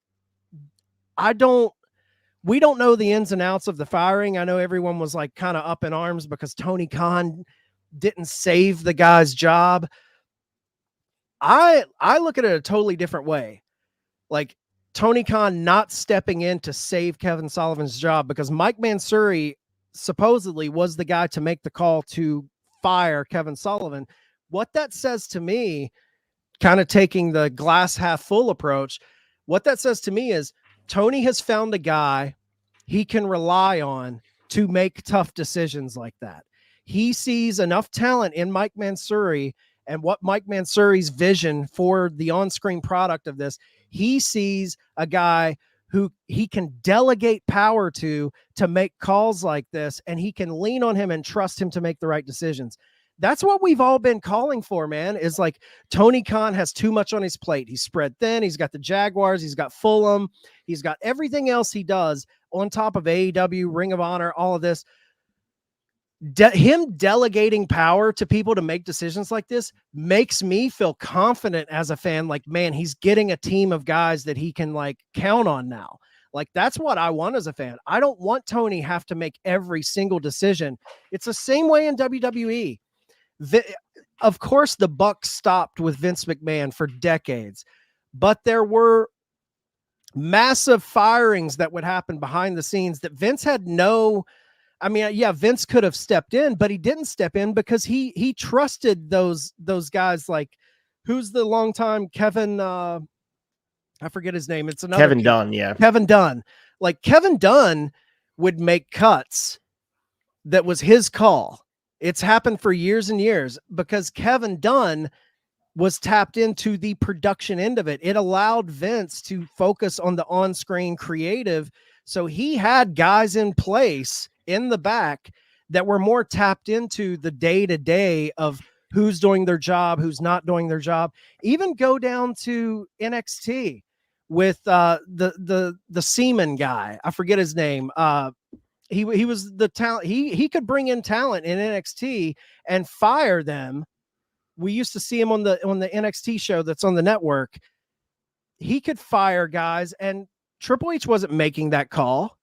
we don't know the ins and outs of the firing. I know everyone was like kind of up in arms because Tony Khan didn't save the guy's job. I look at it a totally different way. Like Tony Khan not stepping in to save Kevin Sullivan's job, because Mike Mansouri supposedly was the guy to make the call to fire Kevin Sullivan. What that says to me, kind of taking the glass half full approach, what that says to me is Tony has found a guy he can rely on to make tough decisions like that. He sees enough talent in Mike Mansouri and what Mike Mansouri's vision for the on-screen product of this. He sees a guy who he can delegate power to make calls like this, and he can lean on him and trust him to make the right decisions. That's what we've all been calling for, man, is like Tony Khan has too much on his plate. He's spread thin. He's got the Jaguars. He's got Fulham. He's got everything else he does on top of AEW, Ring of Honor, all of this. Him delegating power to people to make decisions like this makes me feel confident as a fan. Like, man, he's getting a team of guys that he can like count on now. Like, that's what I want as a fan. I don't want Tony have to make every single decision. It's the same way in WWE. Of course, the buck stopped with Vince McMahon for decades, but there were massive firings that would happen behind the scenes that Vince had no. I mean, yeah, Vince could have stepped in, but he didn't step in because he trusted those guys. Like, who's the longtime Kevin? I forget his name. It's another Kevin Dunn. Yeah, Kevin Dunn. Like, Kevin Dunn would make cuts that was his call. It's happened for years and years because Kevin Dunn was tapped into the production end of it. It allowed Vince to focus on the on-screen creative. So he had guys in place in the back that were more tapped into the day-to-day of who's doing their job, who's not doing their job. Even go down to NXT with the Seaman guy. I forget his name. He was the talent. He could bring in talent in NXT and fire them. We used to see him on the NXT show that's on the network. He could fire guys, and Triple H wasn't making that call.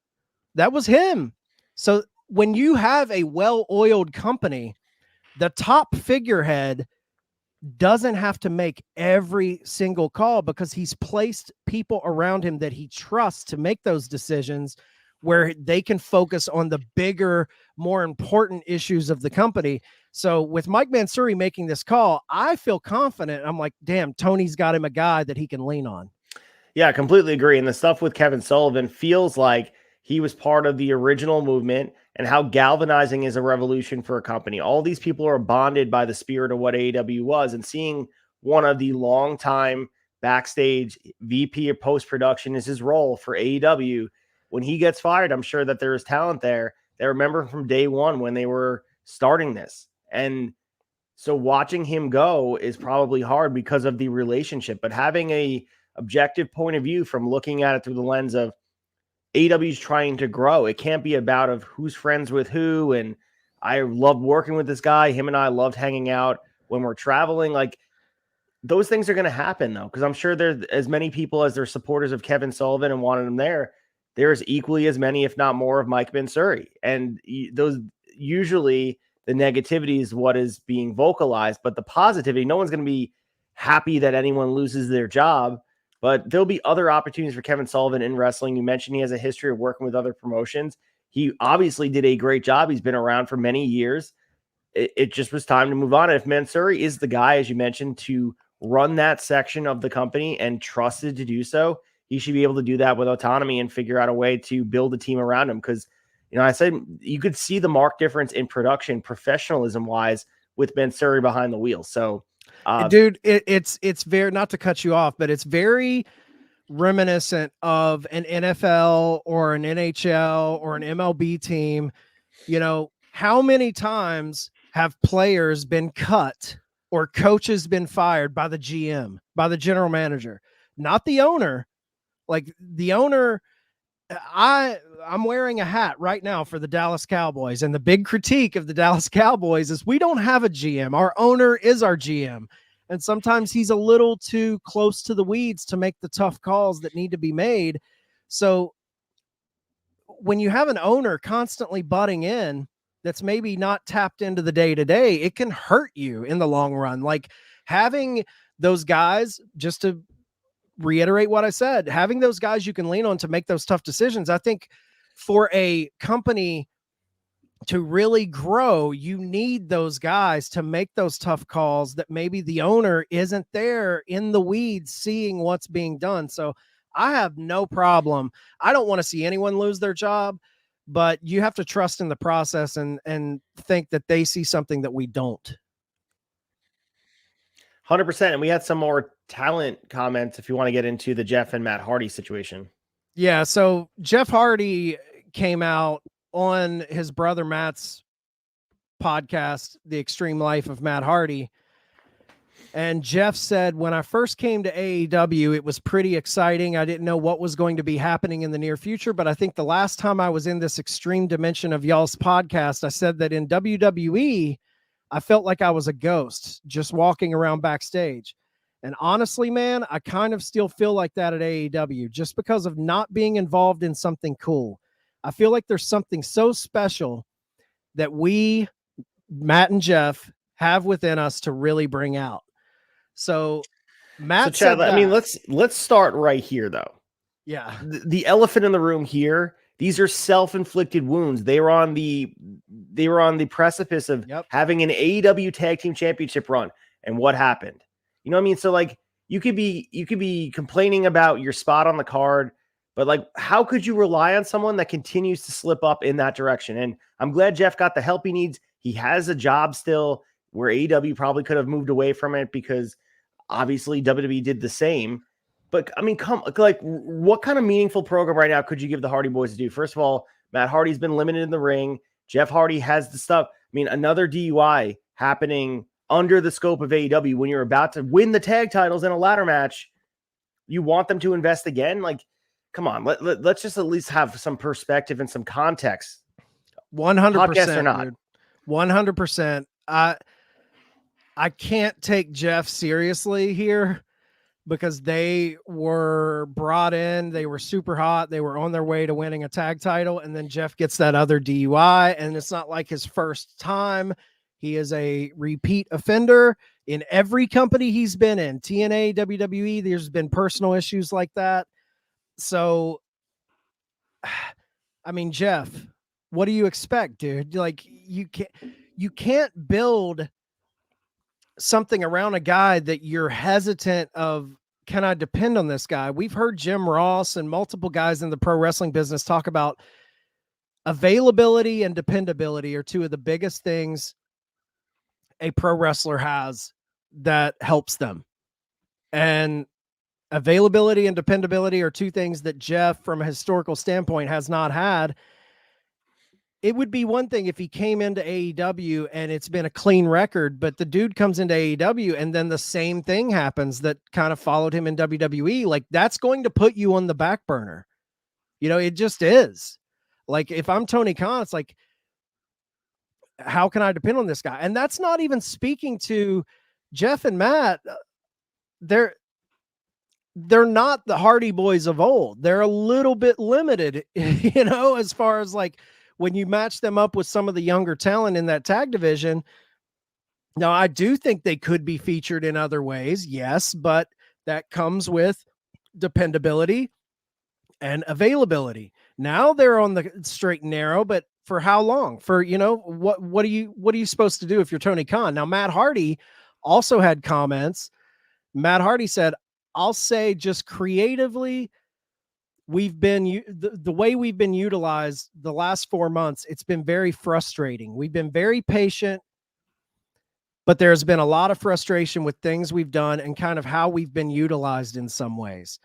That was him. So when you have a well-oiled company, the top figurehead doesn't have to make every single call because he's placed people around him that he trusts to make those decisions where they can focus on the bigger, more important issues of the company. So with Mike Mansouri making this call, I feel confident. I'm like, damn, Tony's got him a guy that he can lean on. Yeah, I completely agree. And the stuff with Kevin Sullivan feels like he was part of the original movement and how galvanizing is a revolution for a company. All these people are bonded by the spirit of what AEW was, and seeing one of the longtime backstage VP of post-production is his role for AEW. When he gets fired, I'm sure that there is talent there. They remember from day one when they were starting this. And so watching him go is probably hard because of the relationship, but having a objective point of view from looking at it through the lens of AEW is trying to grow. It can't be about of who's friends with who. And I loved working with this guy. Him and I loved hanging out when we're traveling. Like, those things are going to happen though, because I'm sure there's as many people as they're supporters of Kevin Sullivan and wanted him there. There's equally as many, if not more, of Mike Mansouri. And those usually the negativity is what is being vocalized, but the positivity, no one's going to be happy that anyone loses their job, but there'll be other opportunities for Kevin Sullivan in wrestling. You mentioned he has a history of working with other promotions. He obviously did a great job. He's been around for many years. It just was time to move on. If Mansouri is the guy, as you mentioned, to run that section of the company and trusted to do so, he should be able to do that with autonomy and figure out a way to build a team around him. Because, you know, I said you could see the marked difference in production, professionalism wise, with Mansouri behind the wheel. So, dude, it's very, not to cut you off, but it's very reminiscent of an NFL or an NHL or an MLB team. You know, how many times have players been cut or coaches been fired by the GM, by the general manager, not the owner? Like, the owner, I'm wearing a hat right now for the Dallas Cowboys, and the big critique of the Dallas Cowboys is we don't have a GM. Our owner is our GM, and sometimes he's a little too close to the weeds to make the tough calls that need to be made. So when you have an owner constantly butting in that's maybe not tapped into the day-to-day, it can hurt you in the long run. Like having those guys, just to reiterate what I said, having those guys you can lean on to make those tough decisions. I think for a company to really grow, you need those guys to make those tough calls that maybe the owner isn't there in the weeds seeing what's being done. So I have no problem. I don't want to see anyone lose their job, but you have to trust in the process and think that they see something that we don't. 100%. And we had some more talent comments if you want to get into the Jeff and Matt Hardy situation. Yeah. So Jeff Hardy came out on his brother Matt's podcast, The Extreme Life of Matt Hardy. And Jeff said, when I first came to AEW, it was pretty exciting. I didn't know what was going to be happening in the near future, but I think the last time I was in this extreme dimension of y'all's podcast, I said that in WWE, I felt like I was a ghost just walking around backstage. And honestly, man, I kind of still feel like that at AEW just because of not being involved in something cool. I feel like there's something so special that we, Matt and Jeff, have within us to really bring out. So Matt Chad, said that. I mean, let's start right here though. Yeah. The elephant in the room here, these are self-inflicted wounds. They were on the precipice of having an AEW tag team championship run. And what happened? You know what I mean? So like you could be complaining about your spot on the card, but like how could you rely on someone that continues to slip up in that direction? And I'm glad Jeff got the help he needs. He has a job still where AEW probably could have moved away from it because obviously WWE did the same. But I mean, what kind of meaningful program right now could you give the Hardy Boys to do? First of all, Matt Hardy's been limited in the ring. Jeff Hardy has the stuff. I mean, another DUI happening under the scope of AEW when you're about to win the tag titles in a ladder match. You want them to invest again? Like, come on, let's just at least have some perspective and some context. 100%. Podcast or not. Dude. 100%. I can't take Jeff seriously here because they were brought in. They were super hot. They were on their way to winning a tag title. And then Jeff gets that other DUI. And it's not like his first time. He is a repeat offender in every company he's been in. TNA, WWE, there's been personal issues like that. So, I mean, Jeff, what do you expect, dude? Like you can't build something around a guy that you're hesitant of. Can I depend on this guy? We've heard Jim Ross and multiple guys in the pro wrestling business talk about availability and dependability are two of the biggest things a pro wrestler has that helps them. And availability and dependability are two things that Jeff, from a historical standpoint, has not had. It would be one thing if he came into AEW and it's been a clean record, but the dude comes into AEW and then the same thing happens that kind of followed him in WWE. Like that's going to put you on the back burner. You know, it just is. Like if I'm Tony Khan, it's like, how can I depend on this guy? And that's not even speaking to Jeff and Matt. They're not the Hardy Boys of old. They're a little bit limited, you know, as far as like, when you match them up with some of the younger talent in that tag division. Now, I do think they could be featured in other ways. Yes, but that comes with dependability and availability. Now they're on the straight and narrow, but for how long? For, you know, what are you supposed to do if you're Tony Khan? Now, Matt Hardy also had comments. Matt Hardy said, I'll say just creatively, we've been the way we've been utilized the last 4 months. It's been very frustrating. We've been very patient, but there's been a lot of frustration with things we've done and kind of how we've been utilized in some ways.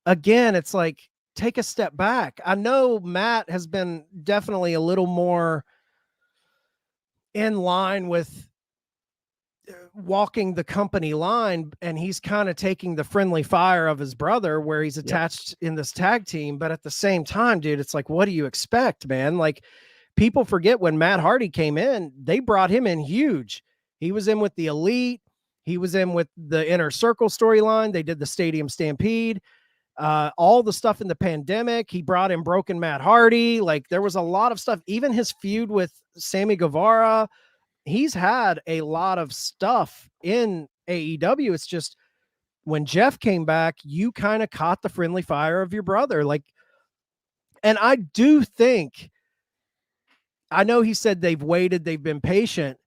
Again, it's like, take a step back. I know Matt has been definitely a little more in line with walking the company line, and he's kind of taking the friendly fire of his brother where he's attached in this tag team. But at the same time, dude, it's like, what do you expect, man? Like people forget when Matt Hardy came in, they brought him in huge. He was in with the Elite. He was in with the Inner Circle storyline. They did the Stadium Stampede. all the stuff in the pandemic. He brought in Broken Matt Hardy. Like, there was a lot of stuff, even his feud with Sammy Guevara. He's had a lot of stuff in AEW. It's just when Jeff came back, you kind of caught the friendly fire of your brother. Like, and I do think, I know he said they've waited, they've been patient.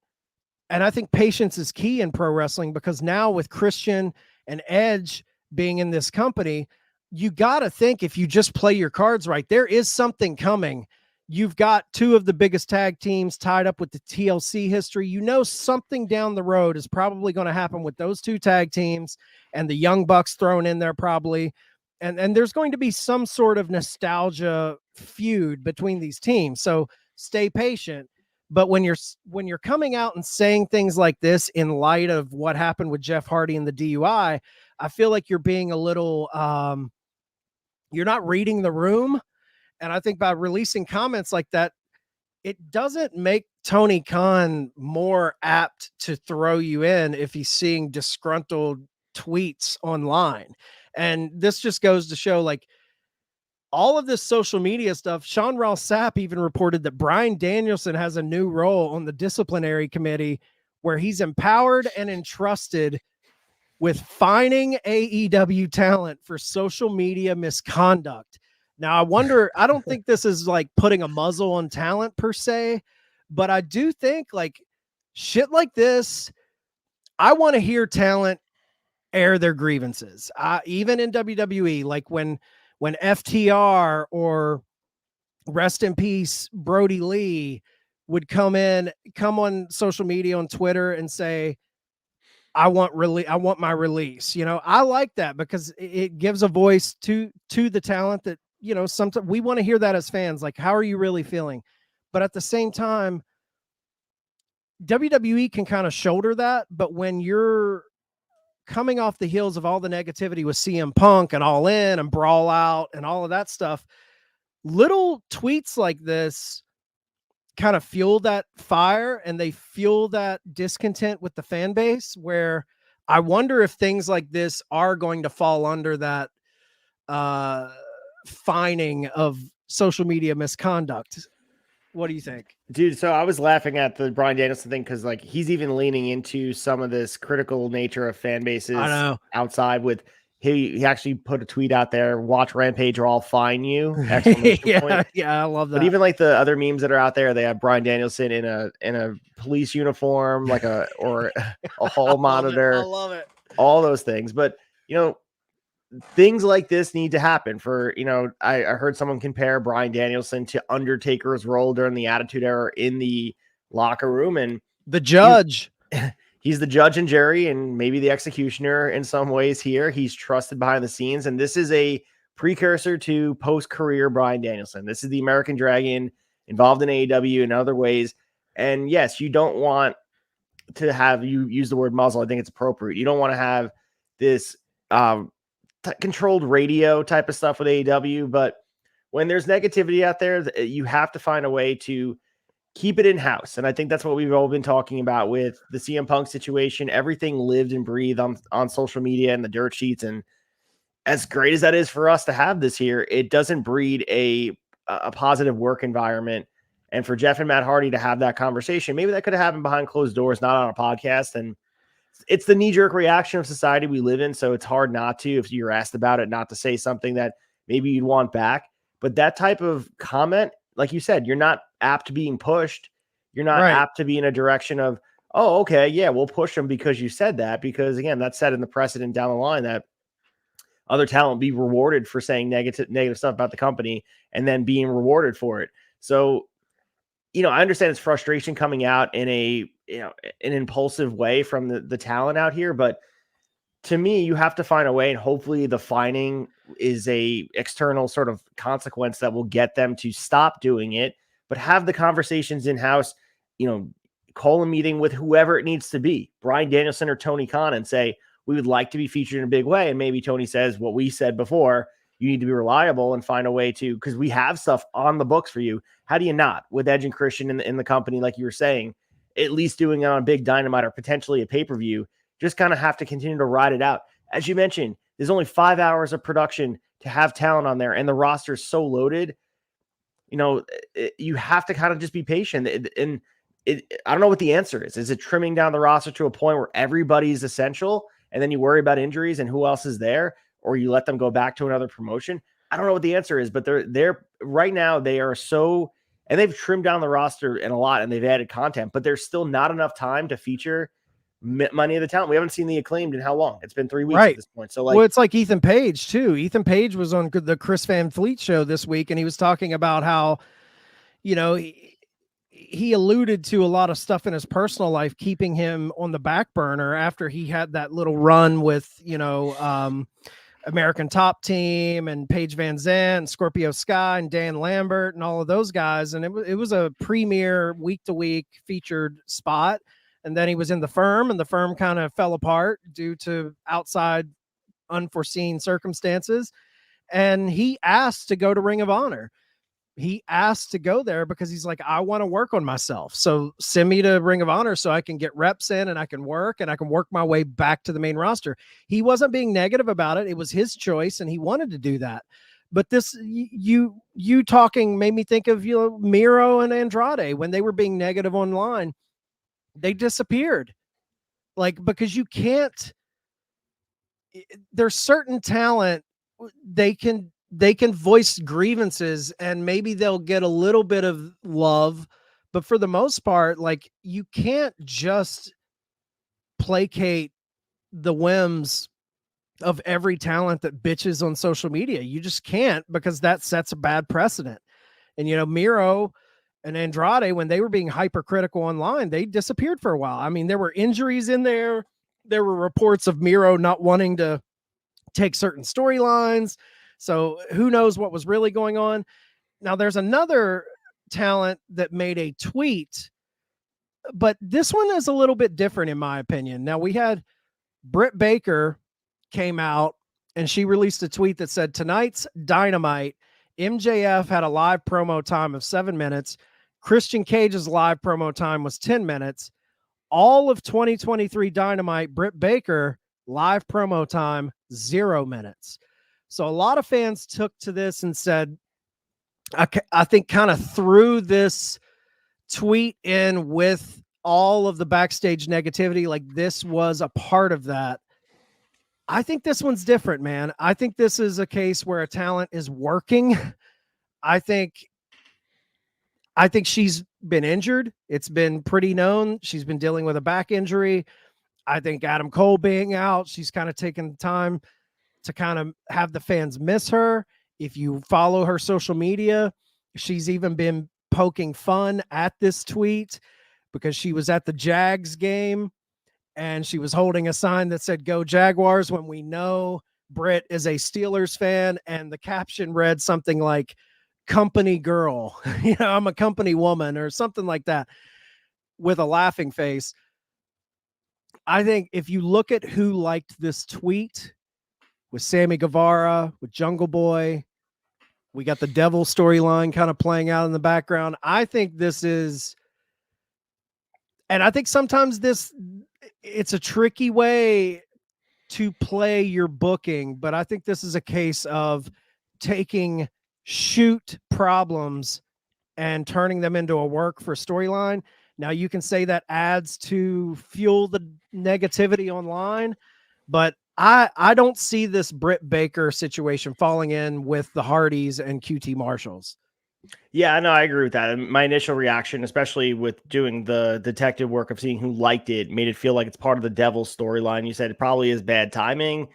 And I think patience is key in pro wrestling, because now with Christian and Edge being in this company, you got to think, if you just play your cards right, there is something coming. You've got two of the biggest tag teams tied up with the TLC history. You know, something down the road is probably going to happen with those two tag teams and the Young Bucks thrown in there probably. And there's going to be some sort of nostalgia feud between these teams. So stay patient. But when you're coming out and saying things like this in light of what happened with Jeff Hardy and the DUI, I feel like you're being a little, you're not reading the room. And I think by releasing comments like that, it doesn't make Tony Khan more apt to throw you in if he's seeing disgruntled tweets online. And this just goes to show, like, all of this social media stuff. Sean Ross Sapp even reported that Bryan Danielson has a new role on the disciplinary committee, where he's empowered and entrusted with fining AEW talent for social media misconduct. Now, I wonder, I don't think this is like putting a muzzle on talent per se, but I do think, like, shit like this, I want to hear talent air their grievances. Even in WWE, like when FTR or rest in peace Brody Lee would come on social media on Twitter and say, I want my release. You know, I like that, because it gives a voice to the talent that, you know, sometimes we want to hear that as fans. Like, how are you really feeling? But at the same time, WWE can kind of shoulder that. But when you're coming off the heels of all the negativity with CM Punk and All In and Brawl Out and all of that stuff, little tweets like this kind of fuel that fire, and they fuel that discontent with the fan base, where I wonder if things like this are going to fall under that fining of social media misconduct. What do you think? Dude, so I was laughing at the Bryan Danielson thing, because, like, he's even leaning into some of this critical nature of fan bases outside with he actually put a tweet out there, "Watch Rampage or I'll fine you." Yeah, I love that. But even like the other memes that are out there, they have Bryan Danielson in a police uniform, like a hall monitor. I love it. All those things. But, you know, things like this need to happen for, you know, I heard someone compare Bryan Danielson to Undertaker's role during the Attitude Era in the locker room, and the judge. He's the judge and jury, and maybe the executioner in some ways here. He's trusted behind the scenes, and this is a precursor to post-career Bryan Danielson. This is the American Dragon involved in AEW in other ways. And yes, you don't want to have, you use the word muzzle, I think it's appropriate. You don't want to have this controlled radio type of stuff with AEW, but when there's negativity out there, you have to find a way to keep it in-house. And I think that's what we've all been talking about with the CM Punk situation. Everything lived and breathed on social media and the dirt sheets. And as great as that is for us to have this here, it doesn't breed a positive work environment. And for Jeff and Matt Hardy to have that conversation, maybe that could have happened behind closed doors, not on a podcast. And it's the knee-jerk reaction of society we live in. So it's hard not to, if you're asked about it, not to say something that maybe you'd want back. But that type of comment, like you said, you're not apt to being pushed. You're not apt to be in a direction of, oh, okay, yeah, we'll push them because you said that. Because again, that's set in the precedent down the line that other talent be rewarded for saying negative stuff about the company and then being rewarded for it. So, you know, I understand it's frustration coming out in an impulsive way from the talent out here, but to me, you have to find a way, and hopefully the fining is a external sort of consequence that will get them to stop doing it, but have the conversations in-house, you know, call a meeting with whoever it needs to be, Bryan Danielson or Tony Khan, and say, we would like to be featured in a big way. And maybe Tony says what we said before, you need to be reliable and find a way to, because we have stuff on the books for you. How do you not, with Edge and Christian in the company, like you were saying, at least doing it on a big Dynamite or potentially a pay-per-view, just kind of have to continue to ride it out. As you mentioned, there's only 5 hours of production to have talent on there, and the roster is so loaded. You have to kind of just be patient. And I don't know what the answer is. Is it trimming down the roster to a point where everybody's essential, and then you worry about injuries and who else is there, or you let them go back to another promotion? I don't know what the answer is, but they're right now, they are so, and they've trimmed down the roster and a lot, and they've added content, but there's still not enough time to feature money of the talent. We haven't seen the Acclaimed in how long? It's been 3 weeks at this point. So well, it's like Ethan Page too. Ethan Page was on the Chris Van Fleet show this week, and he was talking about how, he alluded to a lot of stuff in his personal life keeping him on the back burner after he had that little run with, American Top Team and Paige Van Zandt, Scorpio Sky and Dan Lambert and all of those guys. And it was a premier week-to-week featured spot. And then he was in the Firm, and the Firm kind of fell apart due to outside unforeseen circumstances. And he asked to go to Ring of Honor. He asked to go there because he's like, I want to work on myself. So send me to Ring of Honor so I can get reps in and I can work my way back to the main roster. He wasn't being negative about it. It was his choice and he wanted to do that. But this, you talking made me think of, Miro and Andrade when they were being negative online, they disappeared. Because you can't, there's certain talent, they can voice grievances and maybe they'll get a little bit of love, but for the most part, you can't just placate the whims of every talent that bitches on social media. You just can't, because that sets a bad precedent. And, Miro and Andrade, when they were being hypercritical online, they disappeared for a while. I mean, there were injuries in there. There were reports of Miro not wanting to take certain storylines. So who knows what was really going on. Now there's another talent that made a tweet, but this one is a little bit different in my opinion. Now we had Britt Baker came out and she released a tweet that said, tonight's Dynamite, MJF had a live promo time of 7 minutes. Christian Cage's live promo time was 10 minutes. All of 2023 Dynamite, Britt Baker live promo time, 0 minutes. So a lot of fans took to this and said, I think kind of threw this tweet in with all of the backstage negativity. Like this was a part of that. I think this one's different, man. I think this is a case where a talent is working. I think she's been injured. It's been pretty known. She's been dealing with a back injury. I think Adam Cole being out, she's kind of taken time to kind of have the fans miss her. If you follow her social media, she's even been poking fun at this tweet because she was at the Jags game and she was holding a sign that said, "Go Jaguars," when we know Britt is a Steelers fan. And the caption read something like, "Company girl," I'm a company woman or something like that with a laughing face. I think if you look at who liked this tweet, with Sammy Guevara, with Jungle Boy, we got the Devil storyline kind of playing out in the background. I think this is, and I think sometimes it's a tricky way to play your booking, but I think this is a case of taking shoot problems and turning them into a work for storyline. Now you can say that adds to fuel the negativity online, but I don't see this Britt Baker situation falling in with the Hardys and QT Marshalls. Yeah, no, I agree with that. My initial reaction, especially with doing the detective work of seeing who liked it, made it feel like it's part of the Devil storyline. You said it probably is bad timing.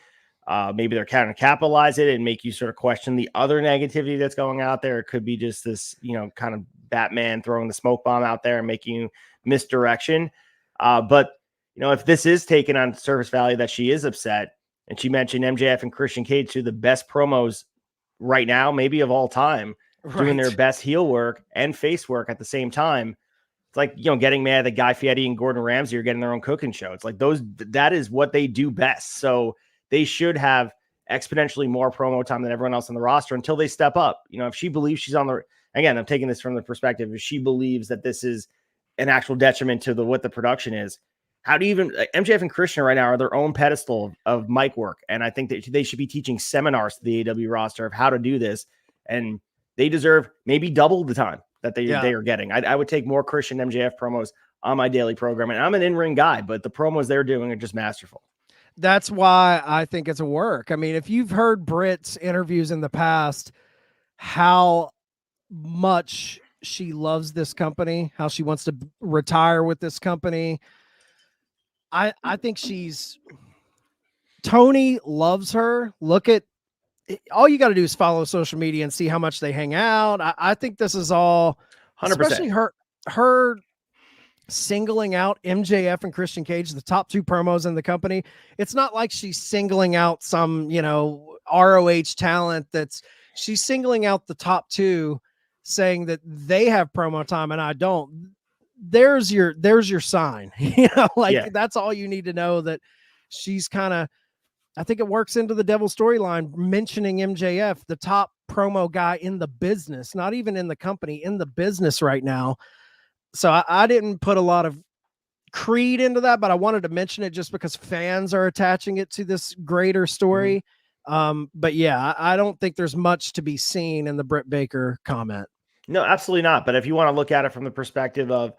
Maybe they're kind of capitalize it and make you sort of question the other negativity that's going out there. It could be just this, kind of Batman throwing the smoke bomb out there and making you misdirection. But if this is taken on surface value that she is upset, and she mentioned MJF and Christian Cage, two of the best promos right now, maybe of all time, doing their best heel work and face work at the same time. It's like, getting mad that Guy Fieri and Gordon Ramsay are getting their own cooking show. It's like that is what they do best. So they should have exponentially more promo time than everyone else on the roster until they step up. If she believes she's on the, again, I'm taking this from the perspective, if she believes that this is an actual detriment to what the production is, How do you even MJF and Christian right now are their own pedestal of mic work, and I think that they should be teaching seminars to the AEW roster of how to do this, and they deserve maybe double the time that they are getting. I would take more Christian MJF promos on my daily program, and I'm an in-ring guy, but the promos they're doing are just masterful. That's why I think it's a work. I mean, if you've heard Britt's interviews in the past, how much she loves this company, how she wants to retire with this company. I think Tony loves her. Look at all you got to do is follow social media and see how much they hang out. I think this is all 100%. Especially her singling out MJF and Christian Cage, the top 2 promos in the company. It's not like she's singling out some, ROH talent. She's singling out the top 2, saying that they have promo time and I don't. There's your sign. That's all you need to know, that she's kind of, I think it works into the Devil storyline, mentioning MJF, the top promo guy in the business, not even in the company, in the business right now. So I didn't put a lot of creed into that, but I wanted to mention it just because fans are attaching it to this greater story. But yeah, I don't think there's much to be seen in the Britt Baker comment. No, absolutely not. But if you want to look at it from the perspective of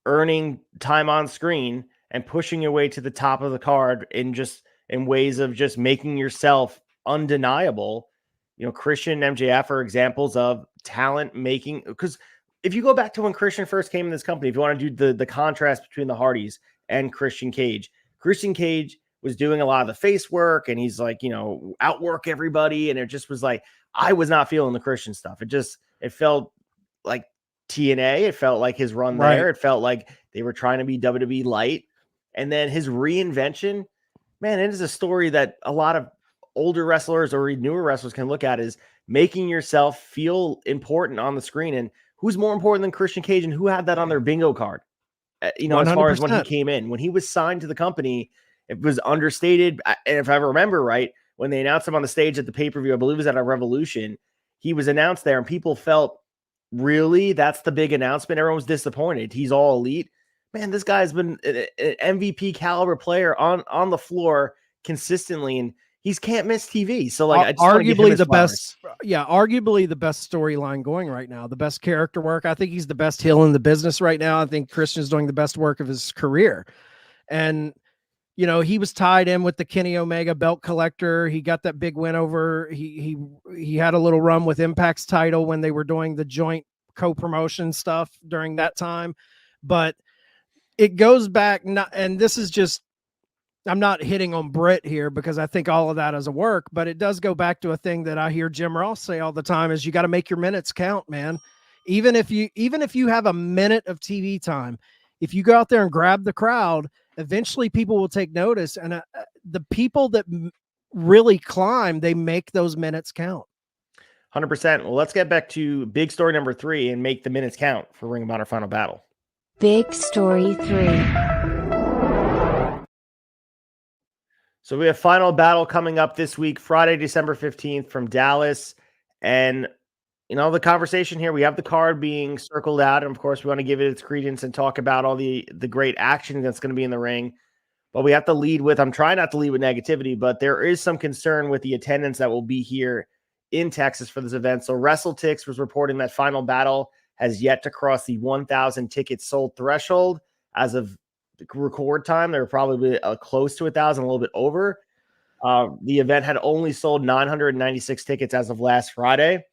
earning time on screen and pushing your way to the top of the card in ways of just making yourself undeniable, Christian and MJF are examples of talent making, because if you go back to when Christian first came in this company, if you want to do the contrast between the Hardys and Christian Cage was doing a lot of the face work, and he's like, outwork everybody. And it just was like, I was not feeling the Christian stuff. It felt like TNA. It felt like his run there. It felt like they were trying to be WWE light. And then his reinvention, man, it is a story that a lot of older wrestlers or newer wrestlers can look at, is making yourself feel important on the screen. And who's more important than Christian Cage, and who had that on their bingo card? 100%. As far as when he came in, when he was signed to the company, it was understated. And if I remember right, when they announced him on the stage at the pay-per-view, I believe it was at a Revolution, he was announced there and people felt, really, that's the big announcement? Everyone was disappointed. He's all elite. Man, this guy's been an MVP caliber player on the floor consistently, and he's can't miss TV. So like, arguably the best, arguably the best storyline going right now, the best character work. I think he's the best heel in the business right now. I think Christian's doing the best work of his career. And he was tied in with the Kenny Omega belt collector. He got that big win over. He had a little run with Impact's title when they were doing the joint co-promotion stuff during that time. But it goes back, and this is just, I'm not hitting on Britt here because I think all of that is a work, but it does go back to a thing that I hear Jim Ross say all the time, is you got to make your minutes count, man. Even if you have a minute of TV time, if you go out there and grab the crowd, eventually people will take notice. And the people that really climb, they make those minutes count. 100%. Well, let's get back to big story number 3 and make the minutes count for Ring of Honor Final Battle. Big Story 3. So we have Final Battle coming up this week, Friday, December 15th from Dallas. And, the conversation here, we have the card being circled out. And of course, we want to give it its credence and talk about all the great action that's going to be in the ring. But we have to lead with, I'm trying not to lead with negativity, but there is some concern with the attendance that will be here in Texas for this event. So WrestleTix was reporting that Final Battle has yet to cross the 1,000 tickets sold threshold. As of record time, they're probably close to 1,000, a little bit over. The event had only sold 996 tickets as of last Friday.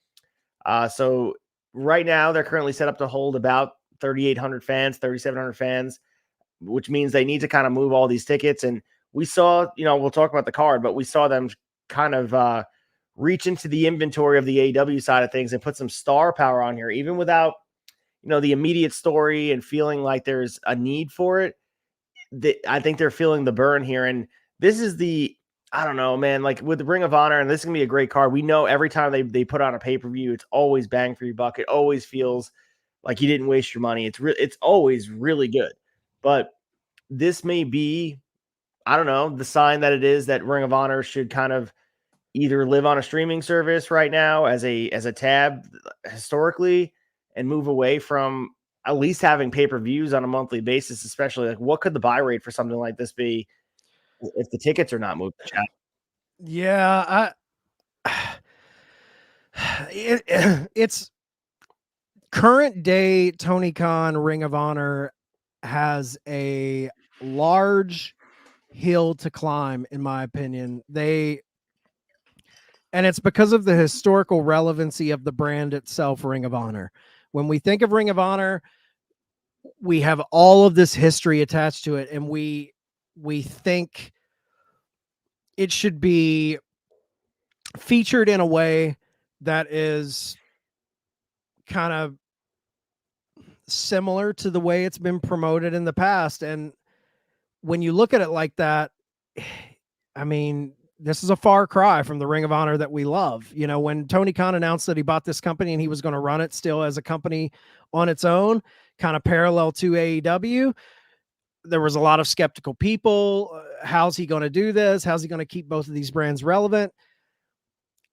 So right now they're currently set up to hold about 3,800 fans, 3,700 fans, which means they need to kind of move all these tickets. And we saw, we'll talk about the card, but we saw them kind of reach into the inventory of the AEW side of things and put some star power on here, even without, the immediate story and feeling like there's a need for it. I think they're feeling the burn here. And this is I don't know, man, like with the Ring of Honor, and this is going to be a great card. We know every time they put on a pay-per-view, it's always bang for your buck. It always feels like you didn't waste your money. It's always really good. But this may be, I don't know, the sign that it is that Ring of Honor should kind of either live on a streaming service right now as a tab historically and move away from at least having pay-per-views on a monthly basis, especially like what could the buy rate for something like this be if the tickets are not moved? Chad? Yeah, it's current day Tony Khan Ring of Honor has a large hill to climb, in my opinion. And it's because of the historical relevancy of the brand itself, Ring of Honor. When we think of Ring of Honor, we have all of this history attached to it, and we think it should be featured in a way that is kind of similar to the way it's been promoted in the past. And when you look at it like that, I mean, this is a far cry from the Ring of Honor that we love. You know, when Tony Khan announced that he bought this company and he was going to run it still as a company on its own, kind of parallel to AEW, there was a lot of skeptical people. How's he going to do this? How's he going to keep both of these brands relevant?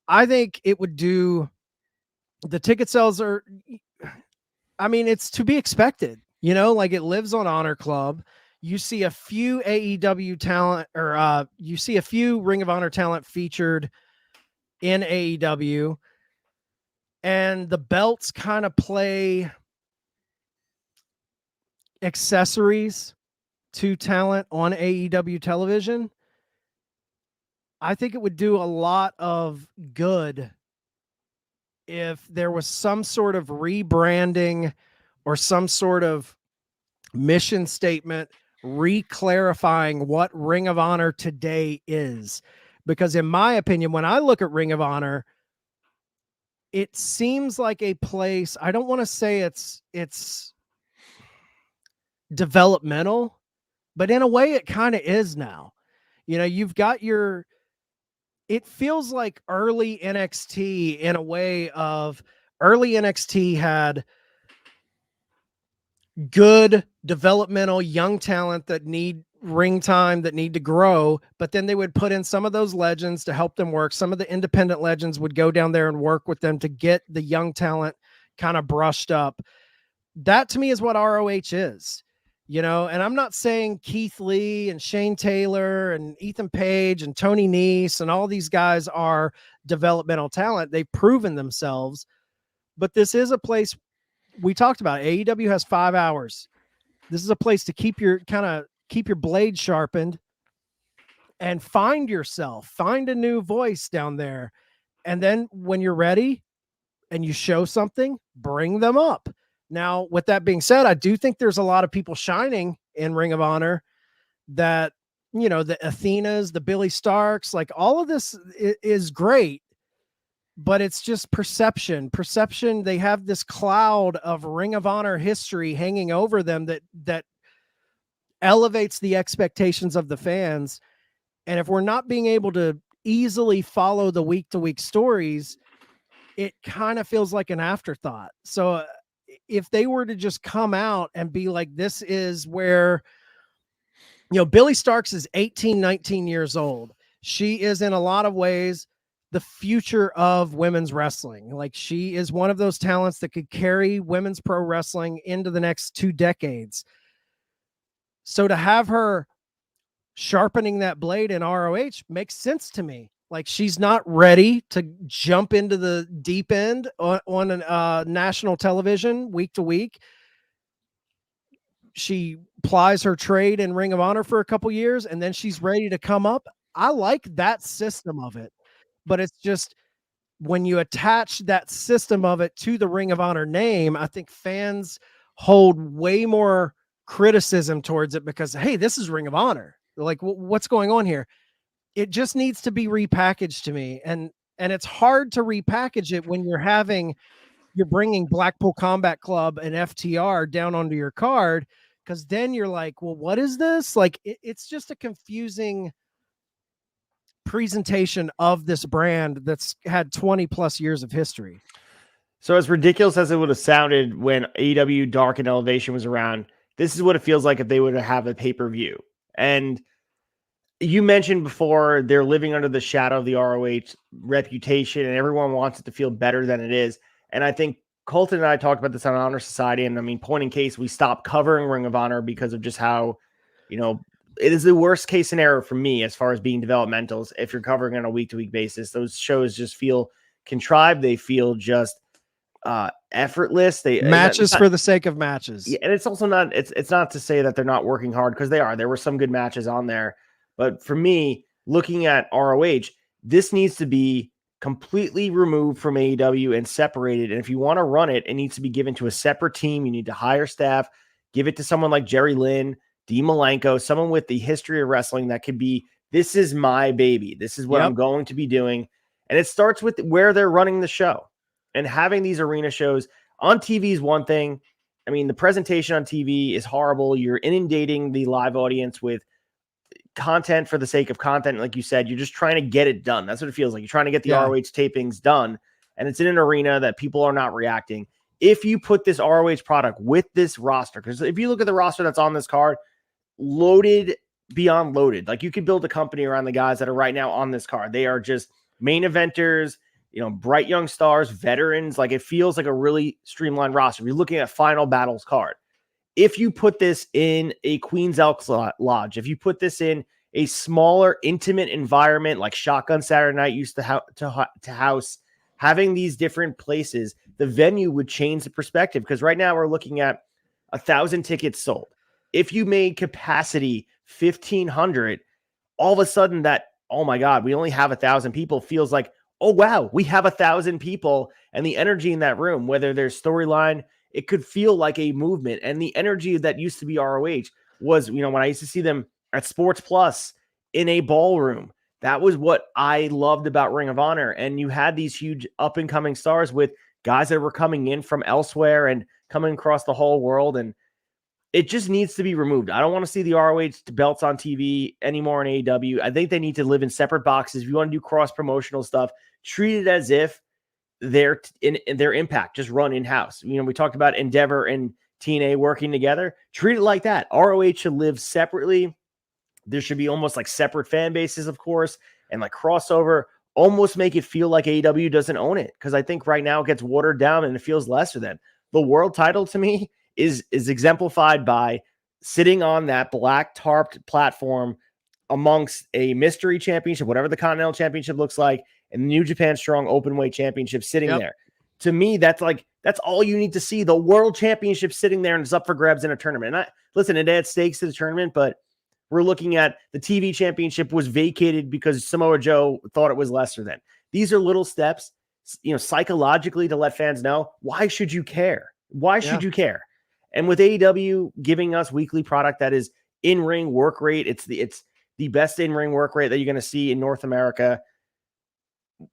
I think it would do. The ticket sales are, I mean, it's to be expected, you know, like it lives on Honor Club. You see a few AEW talent, or you see a few Ring of Honor talent featured in AEW, and the belts kind of play accessories to talent on AEW television. I think it would do a lot of good if there was some sort of rebranding or some sort of mission statement re-clarifying what Ring of Honor today is. Because in my opinion, when I look at Ring of Honor, it seems like a place, I don't want to say it's developmental, but in a way it kind of is now. You know, you've got it feels like early NXT in a way of early NXT had good developmental young talent that need ring time, that need to grow, but then they would put in some of those legends to help them work. Some of the independent legends would go down there and work with them to get the young talent kind of brushed up. That to me is what ROH is, you know, and I'm not saying Keith Lee and Shane Taylor and Ethan Page and Tony Nese and all these guys are developmental talent. They've proven themselves, but this is a place we talked about. AEW has 5 hours. This is a place to keep your blade sharpened and find yourself, find a new voice down there. And then when you're ready and you show something, bring them up. Now, with that being said, I do think there's a lot of people shining in Ring of Honor that, you know, the Athenas, the Billy Starks, like all of this is great, but it's just perception. They have this cloud of Ring of Honor history hanging over them that elevates the expectations of the fans. And if we're not being able to easily follow the week-to-week stories, it kind of feels like an afterthought. So if they were to just come out and be like, this is where, you know, Billy Starks is 18, 19 years old. She is in a lot of ways the future of women's wrestling. Like, she is one of those talents that could carry women's pro wrestling into the next 2 decades. So to have her sharpening that blade in ROH makes sense to me. Like, she's not ready to jump into the deep end on national television week to week. She plies her trade in Ring of Honor for a couple years, and then she's ready to come up. I like that system of it, but it's just when you attach that system of it to the Ring of Honor name, I think fans hold way more criticism towards it because, hey, this is Ring of Honor. They're like, what's going on here? It just needs to be repackaged to me. And it's hard to repackage it when you're bringing Blackpool Combat Club and FTR down onto your card. Cause then you're like, well, what is this? Like, it's just a confusing presentation of this brand that's had 20 plus years of history. So as ridiculous as it would have sounded when AEW Dark and Elevation was around, this is what it feels like if they would have a pay-per-view. And you mentioned before they're living under the shadow of the ROH reputation and everyone wants it to feel better than it is. And I think Colton and I talked about this on Honor Society, and I mean, point in case, we stopped covering Ring of Honor because of just how, it is the worst case scenario for me as far as being developmentals. If you're covering on a week-to-week basis, those shows just feel contrived. They feel just effortless. They matches for the sake of matches. Yeah, and it's also not. It's not to say that they're not working hard, because they are. There were some good matches on there, but for me, looking at ROH, this needs to be completely removed from AEW and separated. And if you want to run it, it needs to be given to a separate team. You need to hire staff, give it to someone like Jerry Lynn, Dean Malenko, someone with the history of wrestling that could be, this is my baby. This is what I'm going to be doing. And it starts with where they're running the show. And having these arena shows on TV is one thing. I mean, the presentation on TV is horrible. You're inundating the live audience with content for the sake of content. Like you said, you're just trying to get it done. That's what it feels like. You're trying to get the ROH tapings done, and it's in an arena that people are not reacting. If you put this ROH product with this roster, because if you look at the roster that's on this card, loaded beyond loaded. Like, you could build a company around the guys that are right now on this card. They are just main eventers, bright young stars, veterans. Like, it feels like a really streamlined roster. You're looking at Final Battles card. If you put this in a Queen's Elks Lodge, if you put this in a smaller, intimate environment like Shotgun Saturday Night used to house, having these different places, the venue would change the perspective. Because right now we're looking at 1,000 tickets sold. If you made capacity 1,500, all of a sudden that, oh my God, we only have 1,000 people, feels like, oh wow, we have 1,000 people, and the energy in that room, whether there's storyline, it could feel like a movement. And the energy that used to be ROH was, when I used to see them at Sports Plus in a ballroom, that was what I loved about Ring of Honor. And you had these huge up and coming stars with guys that were coming in from elsewhere and coming across the whole world. And it just needs to be removed. I don't want to see the ROH belts on TV anymore in AEW. I think they need to live in separate boxes. If you want to do cross promotional stuff, treat it as if they're in their Impact, just run in-house. We talked about Endeavor and TNA working together. Treat it like that. ROH should live separately. There should be almost like separate fan bases, of course, and like crossover. Almost make it feel like AEW doesn't own it, because I think right now it gets watered down and it feels lesser than. The world title to me is exemplified by sitting on that black tarped platform amongst a mystery championship, whatever the Continental Championship looks like, and the New Japan Strong Openweight Championship sitting there. To me, that's all you need to see. The World Championship sitting there, and it's up for grabs in a tournament. And listen, it adds stakes to the tournament, but we're looking at the TV Championship was vacated because Samoa Joe thought it was lesser than. These are little steps, psychologically, to let fans know, why should you care? Why should you care? And with AEW giving us weekly product that is in-ring work rate, it's the best in-ring work rate that you're going to see in North America.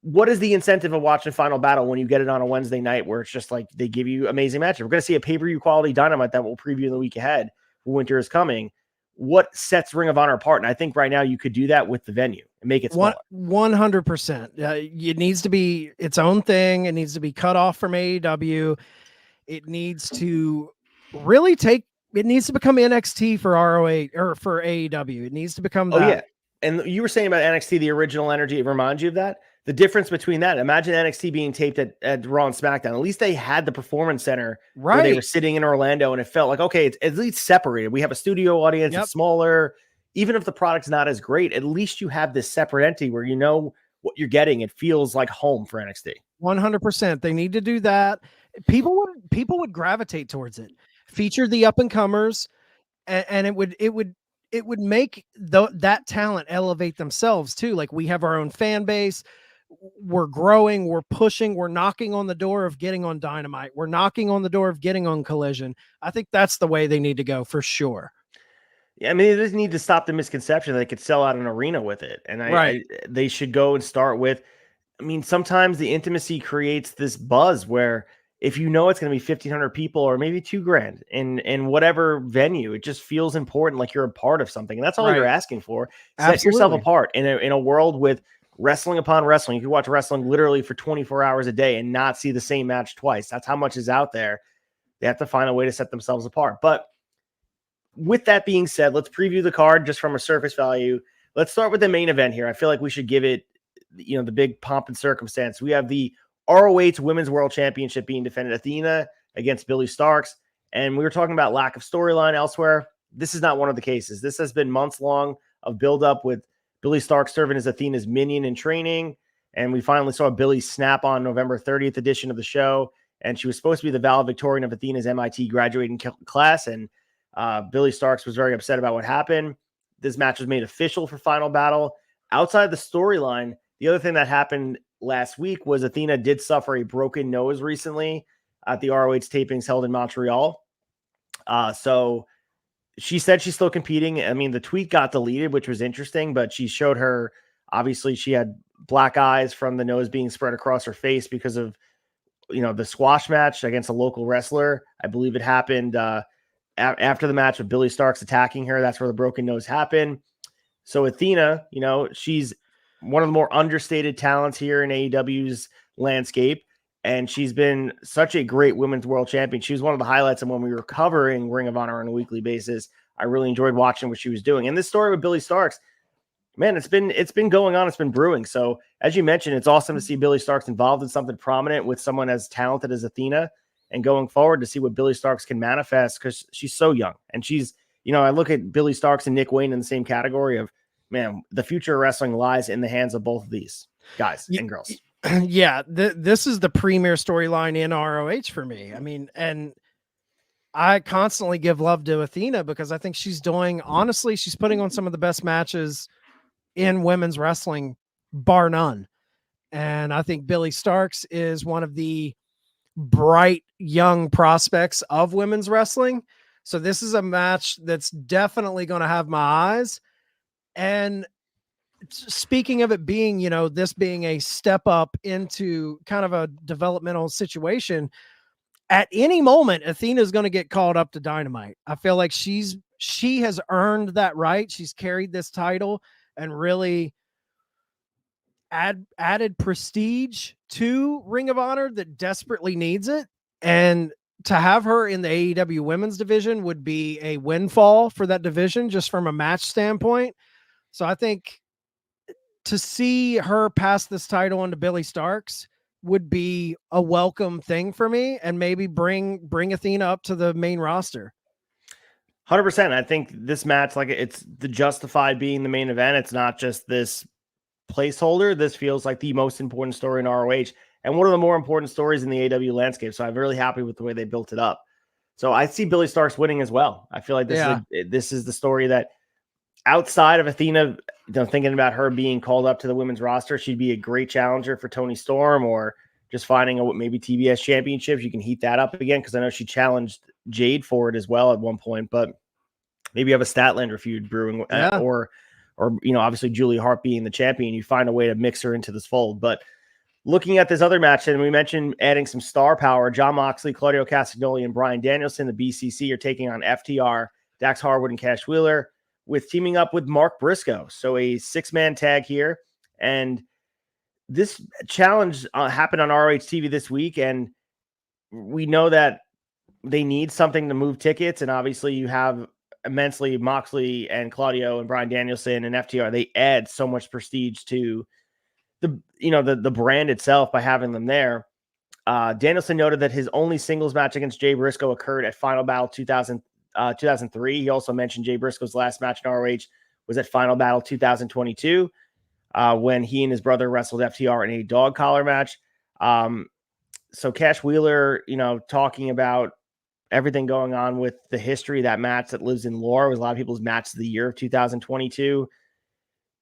What is the incentive of watching Final Battle when you get it on a Wednesday night where it's just like they give you amazing matches? We're going to see a pay-per-view quality Dynamite that we'll preview in the week ahead. Winter is coming. What sets Ring of Honor apart? And I think right now you could do that with the venue and make it smaller. 100%. It needs to be its own thing. It needs to be cut off from AEW. It needs to really it needs to become NXT for ROH or for AEW. It needs to become that. Oh, yeah. And you were saying about NXT, the original energy, it reminds you of that. The difference between that, imagine NXT being taped at Raw and SmackDown. At least they had the Performance Center where they were sitting in Orlando, and it felt like, okay, it's at least separated. We have a studio audience, it's smaller. Even if the product's not as great, at least you have this separate entity where you know what you're getting. It feels like home for NXT. 100%. They need to do that. People would gravitate towards it. Feature the up and comers, and it would make that talent elevate themselves too. Like, we have our own fan base. We're growing, we're pushing, we're knocking on the door of getting on Dynamite. We're knocking on the door of getting on Collision. I think that's the way they need to go for sure. Yeah, I mean, they just need to stop the misconception that they could sell out an arena with it. And they should go and start with, I mean, sometimes the intimacy creates this buzz where if you know it's going to be 1,500 people or maybe $2,000 in whatever venue, it just feels important, like you're a part of something. And that's all you're asking for. Set yourself apart in a world with wrestling upon wrestling. You can watch wrestling literally for 24 hours a day and not see the same match twice. That's how much is out there. They have to find a way to set themselves apart. But with that being said, let's preview the card just from a surface value. Let's start with the main event here. I feel like we should give it, the big pomp and circumstance. We have the ROH Women's World Championship being defended. Athena against Billy Starks. And we were talking about lack of storyline elsewhere. This is not one of the cases. This has been months long of buildup with Billy Starks serving as Athena's minion in training. And we finally saw Billy snap on November 30th edition of the show. And she was supposed to be the valedictorian of Athena's MIT graduating class. And Billy Starks was very upset about what happened. This match was made official for Final Battle. Outside the storyline, the other thing that happened last week was Athena did suffer a broken nose recently at the ROH tapings held in Montreal. So she said she's still competing. I mean, the tweet got deleted, which was interesting, but she showed her, obviously she had black eyes from the nose being spread across her face because of, the squash match against a local wrestler. I believe it happened after the match with Billy Starks attacking her. That's where the broken nose happened. So Athena, she's one of the more understated talents here in AEW's landscape. And she's been such a great women's world champion. She was one of the highlights. And when we were covering Ring of Honor on a weekly basis, I really enjoyed watching what she was doing. And this story with Billy Starks, man, it's been going on. It's been brewing. So as you mentioned, it's awesome to see Billy Starks involved in something prominent with someone as talented as Athena, and going forward to see what Billy Starks can manifest, because she's so young. And she's, I look at Billy Starks and Nick Wayne in the same category of, man, the future of wrestling lies in the hands of both of these guys and girls. Yeah, this is the premier storyline in ROH for me. I mean, and I constantly give love to Athena because I think she's putting on some of the best matches in women's wrestling, bar none. And I think Billy Starks is one of the bright young prospects of women's wrestling. So this is a match that's definitely going to have my eyes. And speaking of it being, this being a step up into kind of a developmental situation, at any moment, Athena is going to get called up to Dynamite. I feel like she has earned that right. She's carried this title and really added prestige to Ring of Honor that desperately needs it. And to have her in the AEW women's division would be a windfall for that division, just from a match standpoint. So I think to see her pass this title on to Billy Starks would be a welcome thing for me, and maybe bring Athena up to the main roster. 100%. I think this match, like, it's the justified being the main event. It's not just this placeholder. This feels like the most important story in ROH and one of the more important stories in the AEW landscape. So I'm really happy with the way they built it up. So I see Billy Starks winning as well. I feel like this is the story that, outside of Athena, thinking about her being called up to the women's roster, she'd be a great challenger for Toni Storm, or just finding a maybe TBS championships. You can heat that up again, because I know she challenged Jade for it as well at one point. But maybe you have a Statlander feud brewing, or obviously Julia Hart being the champion. You find a way to mix her into this fold. But looking at this other match, and we mentioned adding some star power, Jon Moxley, Claudio Castagnoli, and Bryan Danielson, the BCC, are taking on FTR, Dax Harwood, and Cash Wheeler, with teaming up with Mark Briscoe. So a 6-man tag here. And this challenge happened on ROH TV this week. And we know that they need something to move tickets. And obviously you have immensely Moxley and Claudio and Bryan Danielson and FTR. They add so much prestige to the brand itself by having them there. Danielson noted that his only singles match against Jay Briscoe occurred at Final Battle 2003. He also mentioned Jay Briscoe's last match in ROH was at Final Battle 2022, when he and his brother wrestled FTR in a dog collar match. So Cash Wheeler, talking about everything going on with the history of that match that lives in lore. It was a lot of people's match of the year of 2022.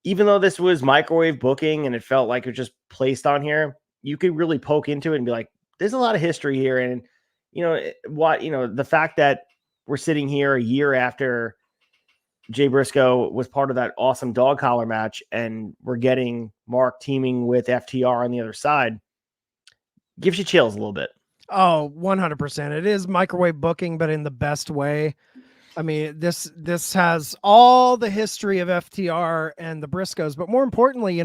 Even though this was microwave booking and it felt like it was just placed on here, you could really poke into it and be like, there's a lot of history here. And, the fact that we're sitting here a year after Jay Briscoe was part of that awesome dog collar match, and we're getting Mark teaming with FTR on the other side, gives you chills a little bit. Oh, 100%. It is microwave booking, but in the best way. I mean, this has all the history of FTR and the Briscoes, but more importantly,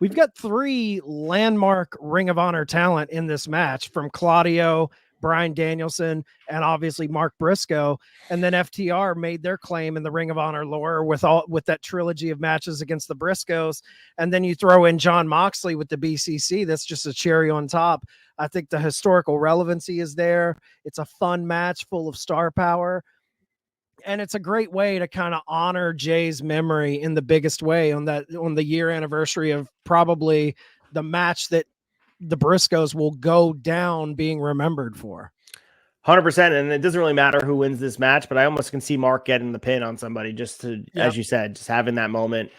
we've got 3 landmark Ring of Honor talent in this match, from Claudio, Bryan Danielson, and obviously Mark Briscoe. And then FTR made their claim in the Ring of Honor lore with that trilogy of matches against the Briscoes. And then you throw in Jon Moxley with the BCC. That's just a cherry on top. I think the historical relevancy is there. It's a fun match full of star power. And it's a great way to kind of honor Jay's memory in the biggest way on the year anniversary of probably the match that the Briscoes will go down being remembered for. 100%. And it doesn't really matter who wins this match, but I almost can see Mark getting the pin on somebody just to, as you said, just having that moment.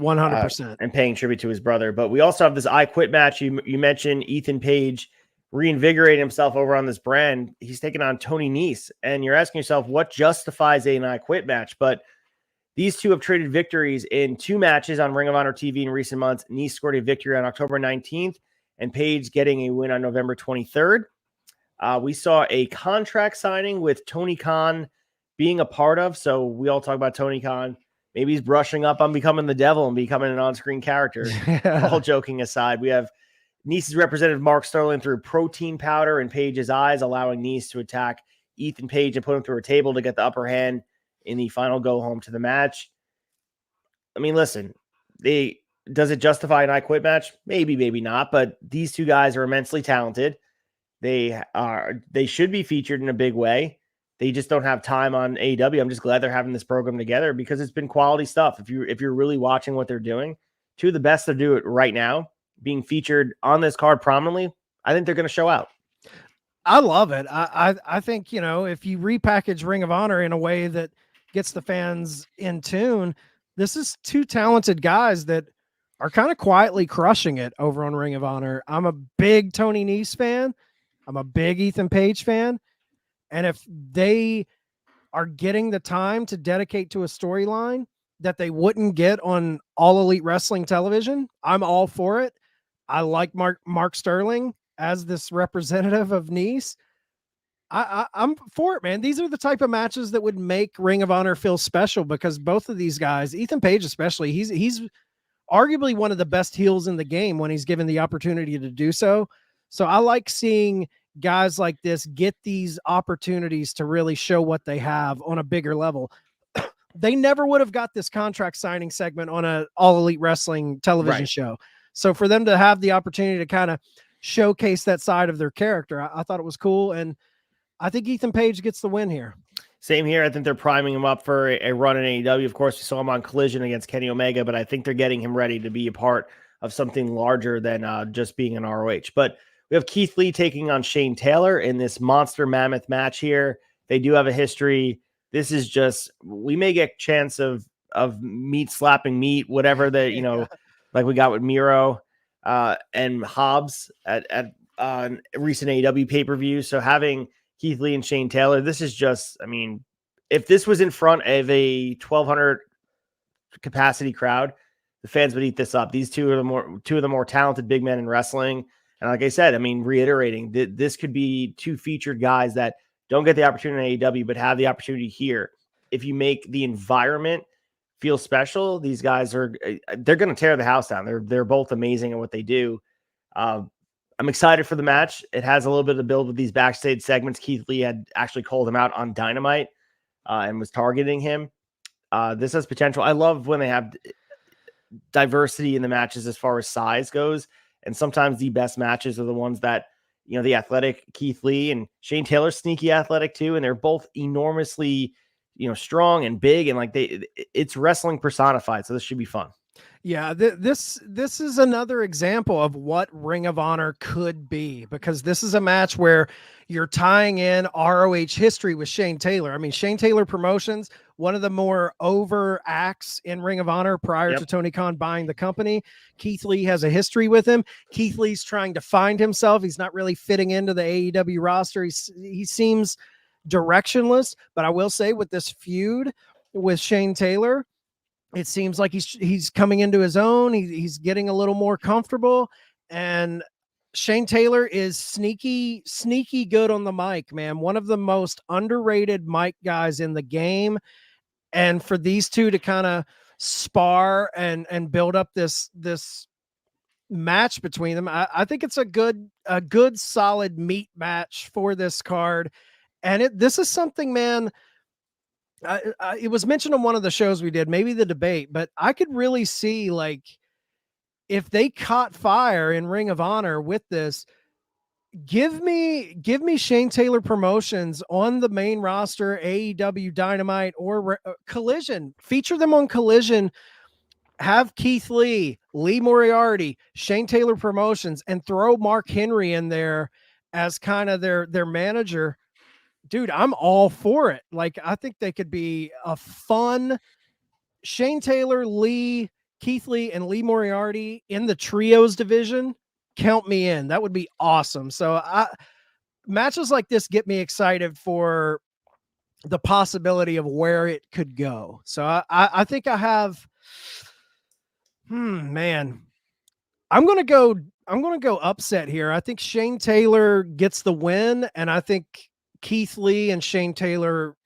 100%. And paying tribute to his brother. But we also have this I Quit match. You mentioned Ethan Page reinvigorating himself over on this brand. He's taking on Tony Nese, and you're asking yourself what justifies an I Quit match. But these two have traded victories in 2 matches on Ring of Honor TV in recent months. Nese scored a victory on October 19th, and Page getting a win on November 23rd. We saw a contract signing with Tony Khan being a part of. So we all talk about Tony Khan. Maybe he's brushing up on becoming the devil and becoming an on-screen character. All joking aside, we have Nese's representative Mark Sterling threw protein powder in Page's eyes, allowing Nese to attack Ethan Page and put him through a table to get the upper hand in the final go-home to the match. I mean, listen, does it justify an I Quit match? Maybe, maybe not, but these two guys are immensely talented. They should be featured in a big way. They just don't have time on AEW. I'm just glad they're having this program together because it's been quality stuff. If you're really watching what they're doing, two of the best to do it right now, being featured on this card prominently, I think they're going to show out. I love it. I think, if you repackage Ring of Honor in a way that gets the fans in tune, this is 2 talented guys that are kind of quietly crushing it over on Ring of Honor. I'm a big Tony Nese fan. I'm a big Ethan Page fan. And if they are getting the time to dedicate to a storyline that they wouldn't get on All Elite Wrestling television, I'm all for it. I like Mark Sterling as this representative of Nese. I'm for it, man. These are the type of matches that would make Ring of Honor feel special because both of these guys, Ethan Page especially, he's arguably one of the best heels in the game when he's given the opportunity to do so. So I like seeing guys like this get these opportunities to really show what they have on a bigger level. They never would have got this contract signing segment on a All Elite Wrestling television show. So for them to have the opportunity to kind of showcase that side of their character, I thought it was cool. And I think Ethan Page gets the win here. Same here. I think they're priming him up for a run in AEW. Of course, we saw him on Collision against Kenny Omega, but I think they're getting him ready to be a part of something larger than just being an ROH. But we have Keith Lee taking on Shane Taylor in this monster mammoth match here. They do have a history. This is just, we may get a chance of meat slapping meat, whatever that, like we got with Miro and Hobbs at recent AEW pay-per-view. So having Keith Lee and Shane Taylor, this is just, I mean, if this was in front of a 1,200 capacity crowd, the fans would eat this up. These two are the more talented big men in wrestling. And like I said, I mean, reiterating, this could be 2 featured guys that don't get the opportunity in AEW, but have the opportunity here. If you make the environment feel special, these guys they're going to tear the house down. They're both amazing at what they do. I'm excited for the match. It has a little bit of build with these backstage segments. Keith Lee had actually called him out on Dynamite and was targeting him. This has potential. I love when they have diversity in the matches as far as size goes. And sometimes the best matches are the ones that, the athletic Keith Lee and Shane Taylor, sneaky athletic too. And they're both enormously, strong and big. And like it's wrestling personified. So this should be fun. Yeah, this is another example of what Ring of Honor could be, because this is a match where you're tying in ROH history with Shane Taylor. I mean, Shane Taylor Promotions, one of the more over acts in Ring of Honor prior to Tony Khan buying the company. Keith Lee has a history with him. Keith Lee's trying to find himself. He's not really fitting into the AEW roster. He seems directionless, but I will say with this feud with Shane Taylor, it seems like he's coming into his own. He's getting a little more comfortable, and Shane Taylor is sneaky good on the mic, man. One of the most underrated mic guys in the game. And for these two to kind of spar and build up this match between them. I think it's a good solid meat match for this card. And this is something, man, it was mentioned on one of the shows we did, maybe the debate, but I could really see, like, if they caught fire in Ring of Honor with this, give me Shane Taylor Promotions on the main roster, AEW Dynamite or Collision, feature them on Collision, have Keith Lee Moriarty, Shane Taylor Promotions, and throw Mark Henry in there as kind of their manager. Dude, I'm all for it. Like, I think they could be a fun Shane Taylor, Keith Lee, and Lee Moriarty in the trios division. Count me in. That would be awesome. So matches like this get me excited for the possibility of where it could go. So I think I have, man, I'm going to go upset here. I think Shane Taylor gets the win, and I think Keith Lee and Shane Taylor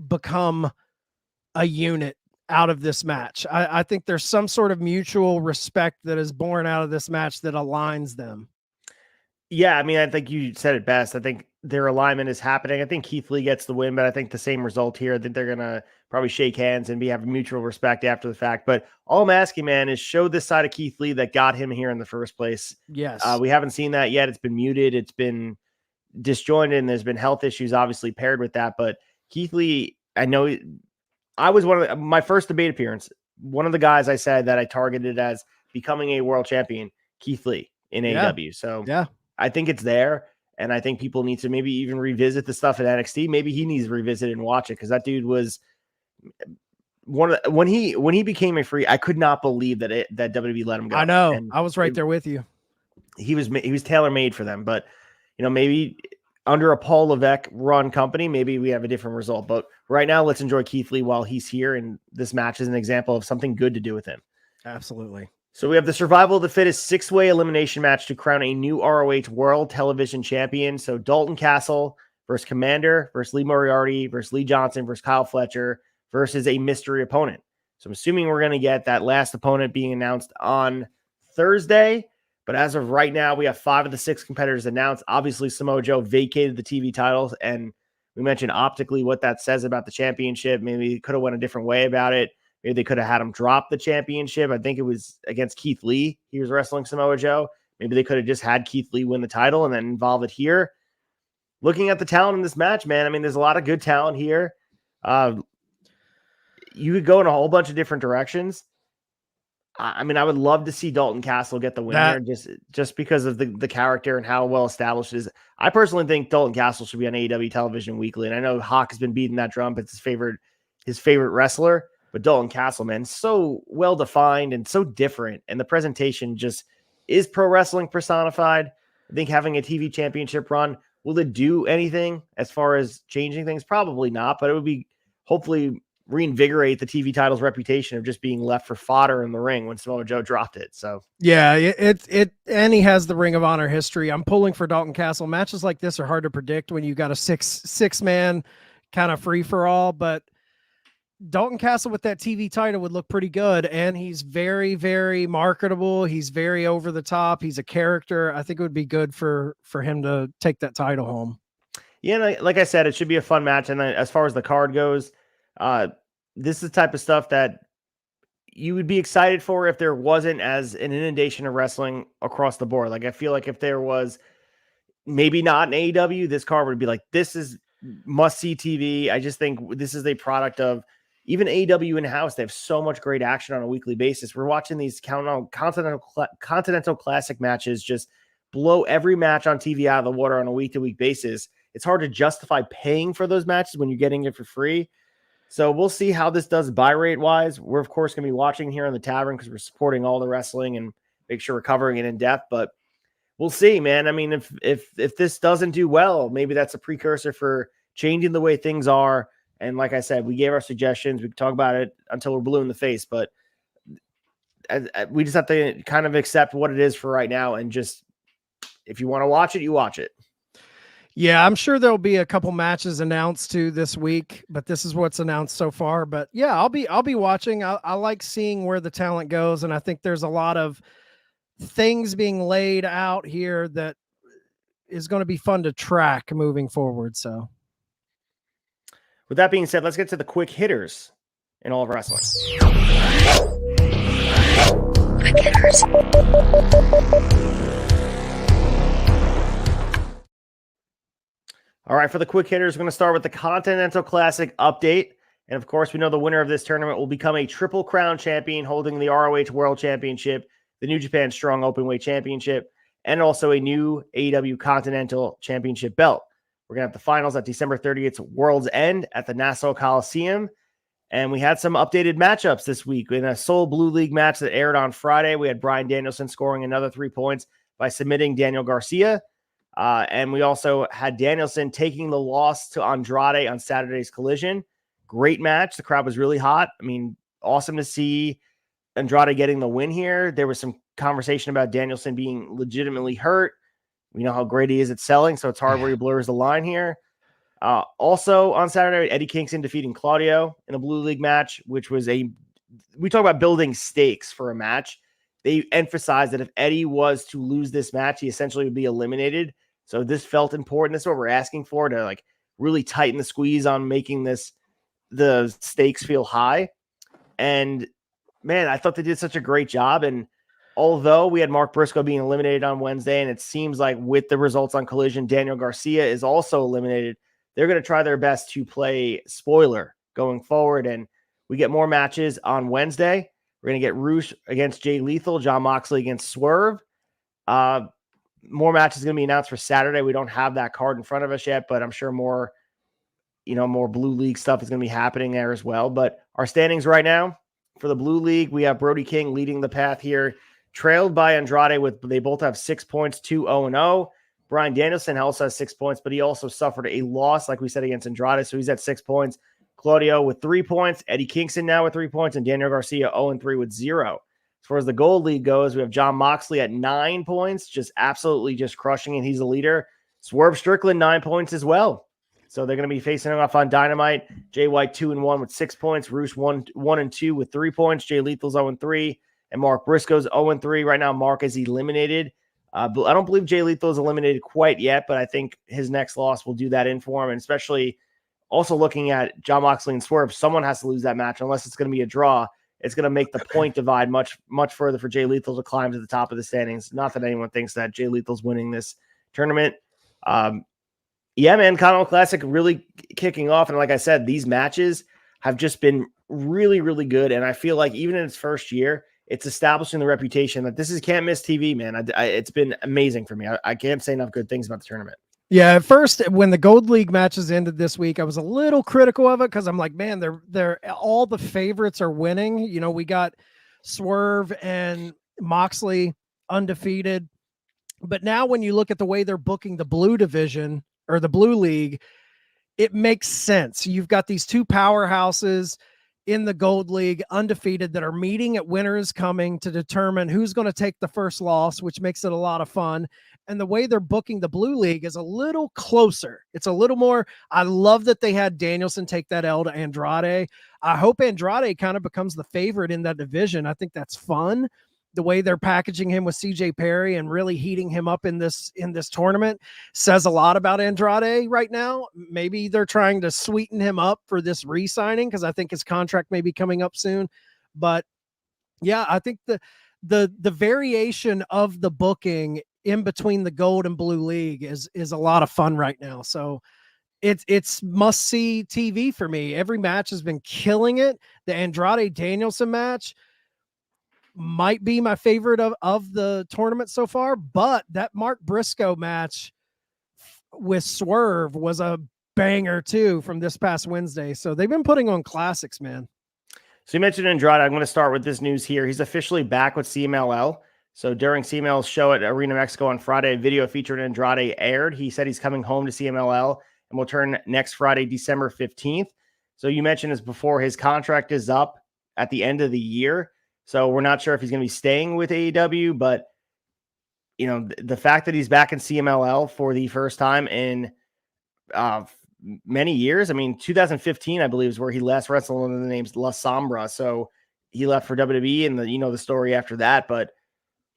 become a unit out of this match. I think there's some sort of mutual respect that is born out of this match that aligns them. Yeah, I mean, I think you said it best. I think their alignment is happening. I think Keith Lee gets the win, but I think the same result here. I think they're going to probably shake hands and have mutual respect after the fact. But all I'm asking, man, is show this side of Keith Lee that got him here in the first place. Yes. We haven't seen that yet. It's been muted. It's been disjointed, and there's been health issues obviously paired with that. But Keith Lee, I know I was one of my first debate appearance. One of the guys I said that I targeted as becoming a world champion, Keith Lee in AEW. So yeah, I think it's there. And I think people need to maybe even revisit the stuff at NXT. Maybe he needs to revisit and watch it, because that dude was one of the, when he became a free. I could not believe that WWE let him go. I know. And I was right there with you. He was tailor made for them. But maybe under a Paul Levesque run company, maybe we have a different result. But right now, let's enjoy Keith Lee while he's here. And this match is an example of something good to do with him. Absolutely. So we have the survival of the fittest 6-way elimination match to crown a new ROH World Television Champion. So Dalton Castle versus Commander versus Lee Moriarty versus Lee Johnson versus Kyle Fletcher versus a mystery opponent. So I'm assuming we're going to get that last opponent being announced on Thursday. But as of right now, we have 5 of the 6 competitors announced. Obviously, Samoa Joe vacated the TV titles, and we mentioned optically what that says about the championship. Maybe he could have went a different way about it. Maybe they could have had him drop the championship. I think it was against Keith Lee. He was wrestling Samoa Joe. Maybe they could have just had Keith Lee win the title and then involve it here. Looking at the talent in this match, man, I mean, there's a lot of good talent here. You could go in a whole bunch of different directions. I mean, I would love to see Dalton Castle get the win here, just because of the character and how well established it is. I personally think Dalton Castle should be on AEW television weekly. And I know Hawk has been beating that drum. It's his favorite wrestler. But Dalton Castle, man, so well-defined and so different. And the presentation just is pro wrestling personified. I think having a TV championship run, will it do anything as far as changing things? Probably not, but it would be hopefully reinvigorate the TV title's reputation of just being left for fodder in the ring when Samoa Joe dropped it. So yeah, it and he has the Ring of Honor history. I'm pulling for Dalton Castle. Matches like this are hard to predict when you got a six man kind of free for all, but Dalton Castle with that TV title would look pretty good. And he's very, very marketable. He's very over the top. He's a character. I think it would be good for him to take that title home. Yeah. Like I said, it should be a fun match. And then as far as the card goes, this is the type of stuff that you would be excited for if there wasn't as an inundation of wrestling across the board. Like, I feel like if there was maybe not an AEW, this card would be like, this is must see TV. I just think this is a product of even AEW in-house. They have so much great action on a weekly basis. We're watching these Continental Classic matches just blow every match on TV out of the water on a week-to-week basis. It's hard to justify paying for those matches when you're getting it for free. So we'll see how this does buy rate-wise. We're, of course, going to be watching here on the Tavern because we're supporting all the wrestling and make sure we're covering it in depth. But we'll see, man. I mean, if this doesn't do well, maybe that's a precursor for changing the way things are. And like I said, we gave our suggestions. We can talk about it until we're blue in the face, but we just have to kind of accept what it is for right now. And just, if you want to watch it, you watch it. Yeah, I'm sure there'll be a couple matches announced too this week, but this is what's announced so far. But yeah, I'll be watching. I like seeing where the talent goes. And I think there's a lot of things being laid out here that is going to be fun to track moving forward. So with that being said, let's get to the quick hitters in all of wrestling. Quick hitters. All right, for the quick hitters, we're going to start with the Continental Classic update. And of course, we know the winner of this tournament will become a Triple Crown champion, holding the ROH World Championship, the New Japan Strong Openweight Championship, and also a new AEW Continental Championship belt. We're going to have the finals at December 30th, World's End at the Nassau Coliseum. And we had some updated matchups this week. In a Seoul Blue League match that aired on Friday, we had Bryan Danielson scoring another 3 points by submitting Daniel Garcia. And we also had Danielson taking the loss to Andrade on Saturday's Collision. Great match. The crowd was really hot. I mean, awesome to see Andrade getting the win here. There was some conversation about Danielson being legitimately hurt. We know how great he is at selling, so it's hard where he blurs the line here. Also on Saturday, Eddie Kingston defeating Claudio in the Blue League match, which was we talk about building stakes for a match. They emphasized that if Eddie was to lose this match, he essentially would be eliminated. So this felt important. This is what we're asking for, to like really tighten the squeeze on making the stakes feel high. And man, I thought they did such a great job. And although we had Mark Briscoe being eliminated on Wednesday, and it seems like with the results on Collision, Daniel Garcia is also eliminated, they're going to try their best to play spoiler going forward. And we get more matches on Wednesday. We're going to get Roosh against Jay Lethal, Jon Moxley against Swerve. More matches going to be announced for Saturday. We don't have that card in front of us yet, but I'm sure more Blue League stuff is going to be happening there as well. But our standings right now for the Blue League, we have Brody King leading the path here, trailed by Andrade they both have 6 points, 2-0-0. Bryan Danielson also has 6 points, but he also suffered a loss, like we said, against Andrade. So he's at 6 points. Claudio with 3 points, Eddie Kingston now with 3 points, and Daniel Garcia 0-3 with 0. As far as the Gold League goes, we have Jon Moxley at 9 points, just absolutely just crushing it. He's the leader. Swerve Strickland, 9 points as well. So they're going to be facing off on Dynamite. Jay White 2-1 with 6 points. Roosh 1-2 with 3 points. Jay Lethal's 0-3. And Mark Briscoe's 0-3. Right now, Mark is eliminated. But I don't believe Jay Lethal is eliminated quite yet, but I think his next loss will do that in for him. And especially also looking at Jon Moxley and Swerve, someone has to lose that match unless it's going to be a draw. It's going to make the point divide much, much further for Jay Lethal to climb to the top of the standings. Not that anyone thinks that Jay Lethal's winning this tournament. Yeah, man, Continental Classic really kicking off. And like I said, these matches have just been really, really good. And I feel like even in its first year, it's establishing the reputation that this is can't miss TV, man. It's been amazing for me. I can't say enough good things about the tournament. Yeah, at first, when the Gold League matches ended this week, I was a little critical of it because I'm like, man, they're all the favorites are winning. You know, we got Swerve and Moxley undefeated. But now when you look at the way they're booking the Blue Division or the Blue League, it makes sense. You've got these two powerhouses in the Gold League undefeated that are meeting at Winners Coming to determine who's going to take the first loss, which makes it a lot of fun. And the way they're booking the Blue League is a little closer. It's a little more. I love that they had Danielson take that L to Andrade. I hope Andrade kind of becomes the favorite in that division. I think that's fun. The way they're packaging him with CJ Perry and really heating him up in this tournament says a lot about Andrade right now. Maybe they're trying to sweeten him up for this re-signing because I think his contract may be coming up soon. But yeah, I think the variation of the booking in between the Gold and Blue League is a lot of fun right now. So it's must-see TV for me. Every match has been killing it. The Andrade Danielson match might be my favorite of the tournament so far, but that Mark Briscoe match with Swerve was a banger too from this past Wednesday. So they've been putting on classics, man. So you mentioned Andrade. I'm going to start with this news here. He's officially back with CMLL. So during CMLL's show at Arena Mexico on Friday, a video featured Andrade aired. He said he's coming home to CMLL and will turn next Friday, December 15th. So you mentioned this before, his contract is up at the end of the year. So we're not sure if he's going to be staying with AEW, but you know, the fact that he's back in CMLL for the first time in many years. I mean, 2015, I believe, is where he last wrestled under the name La Sombra. So he left for WWE, and the story after that. But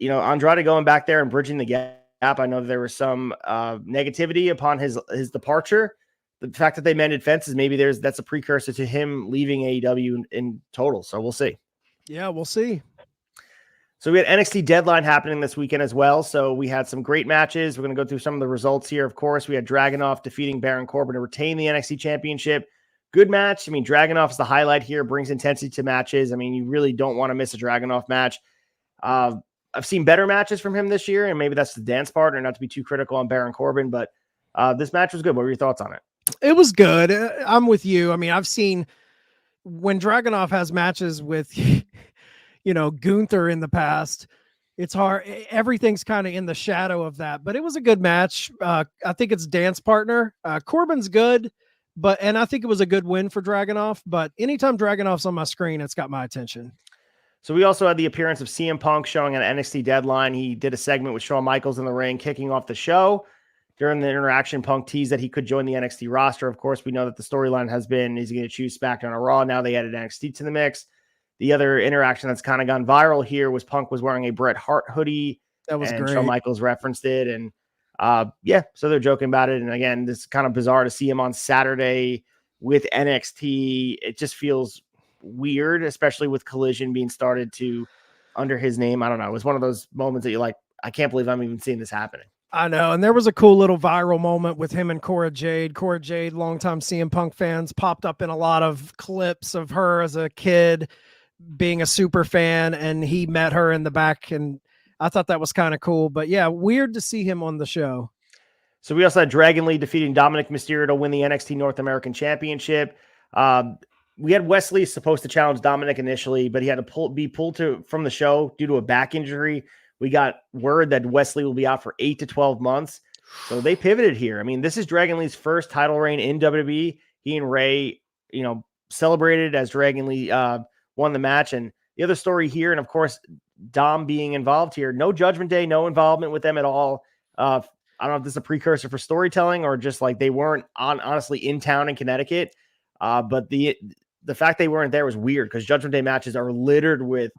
Andrade going back there and bridging the gap. I know there was some negativity upon his departure. The fact that they mended fences, maybe that's a precursor to him leaving AEW in total. So we'll see. Yeah, we'll see. So we had NXT Deadline happening this weekend as well. So we had some great matches. We're going to go through some of the results here. Of course, we had Dragunov defeating Baron Corbin to retain the NXT Championship. Good match. I mean, Dragunov is the highlight here, brings intensity to matches. I mean, you really don't want to miss a Dragunov match. I've seen better matches from him this year, and maybe that's the dance partner, not to be too critical on Baron Corbin, but this match was good. What were your thoughts on it? It was good. I'm with you. I mean, I've seen when Dragunov has matches with, Gunther in the past, it's hard. Everything's kind of in the shadow of that, but it was a good match. I think it's dance partner. Corbin's good, and I think it was a good win for Dragunov, but anytime Dragunov's on my screen, it's got my attention. So we also had the appearance of CM Punk showing an NXT Deadline. He did a segment with Shawn Michaels in the ring, kicking off the show. During the interaction, Punk teased that he could join the NXT roster. Of course, we know that the storyline has been, is he going to choose SmackDown or Raw? Now they added NXT to the mix. The other interaction that's kind of gone viral here was Punk was wearing a Bret Hart hoodie. That was great. Shawn Michaels referenced it. And so they're joking about it. And again, this is kind of bizarre to see him on Saturday with NXT. It just feels weird, especially with Collision being started to under his name. I don't know. It was one of those moments that you're like, I can't believe I'm even seeing this happening. I know. And there was a cool little viral moment with him and Cora Jade. Cora Jade, longtime CM Punk fans, popped up in a lot of clips of her as a kid being a super fan, and he met her in the back, and I thought that was kind of cool. But yeah, weird to see him on the show. So we also had Dragon Lee defeating Dominic Mysterio to win the NXT North American Championship. We had Wesley supposed to challenge Dominic initially, but he had to be pulled from the show due to a back injury. We got word that Wesley will be out for 8 to 12 months. So they pivoted here. I mean, this is Dragon Lee's first title reign in WWE. He and Ray, celebrated as Dragon Lee won the match. And the other story here, and of course, Dom being involved here, no Judgment Day, no involvement with them at all. I don't know if this is a precursor for storytelling or just like they weren't honestly in town in Connecticut. But the fact they weren't there was weird because Judgment Day matches are littered with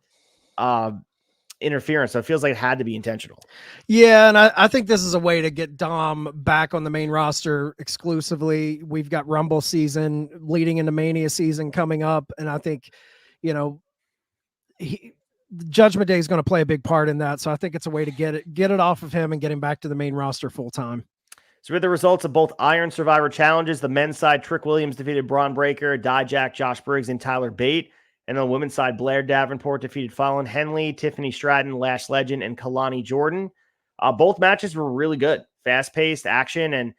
interference. So it feels like it had to be intentional. Yeah. And I think this is a way to get Dom back on the main roster exclusively. We've got Rumble season leading into Mania season coming up. And I think, Judgment Day is going to play a big part in that. So I think it's a way to get it off of him and get him back to the main roster full time. So with the results of both Iron Survivor challenges, the men's side, Trick Williams defeated Braun Breaker, Dijak, Josh Briggs, and Tyler Bate. And on the women's side, Blair Davenport defeated Fallon Henley, Tiffany Stratton, Lash Legend, and Kalani Jordan. Both matches were really good, fast-paced action. And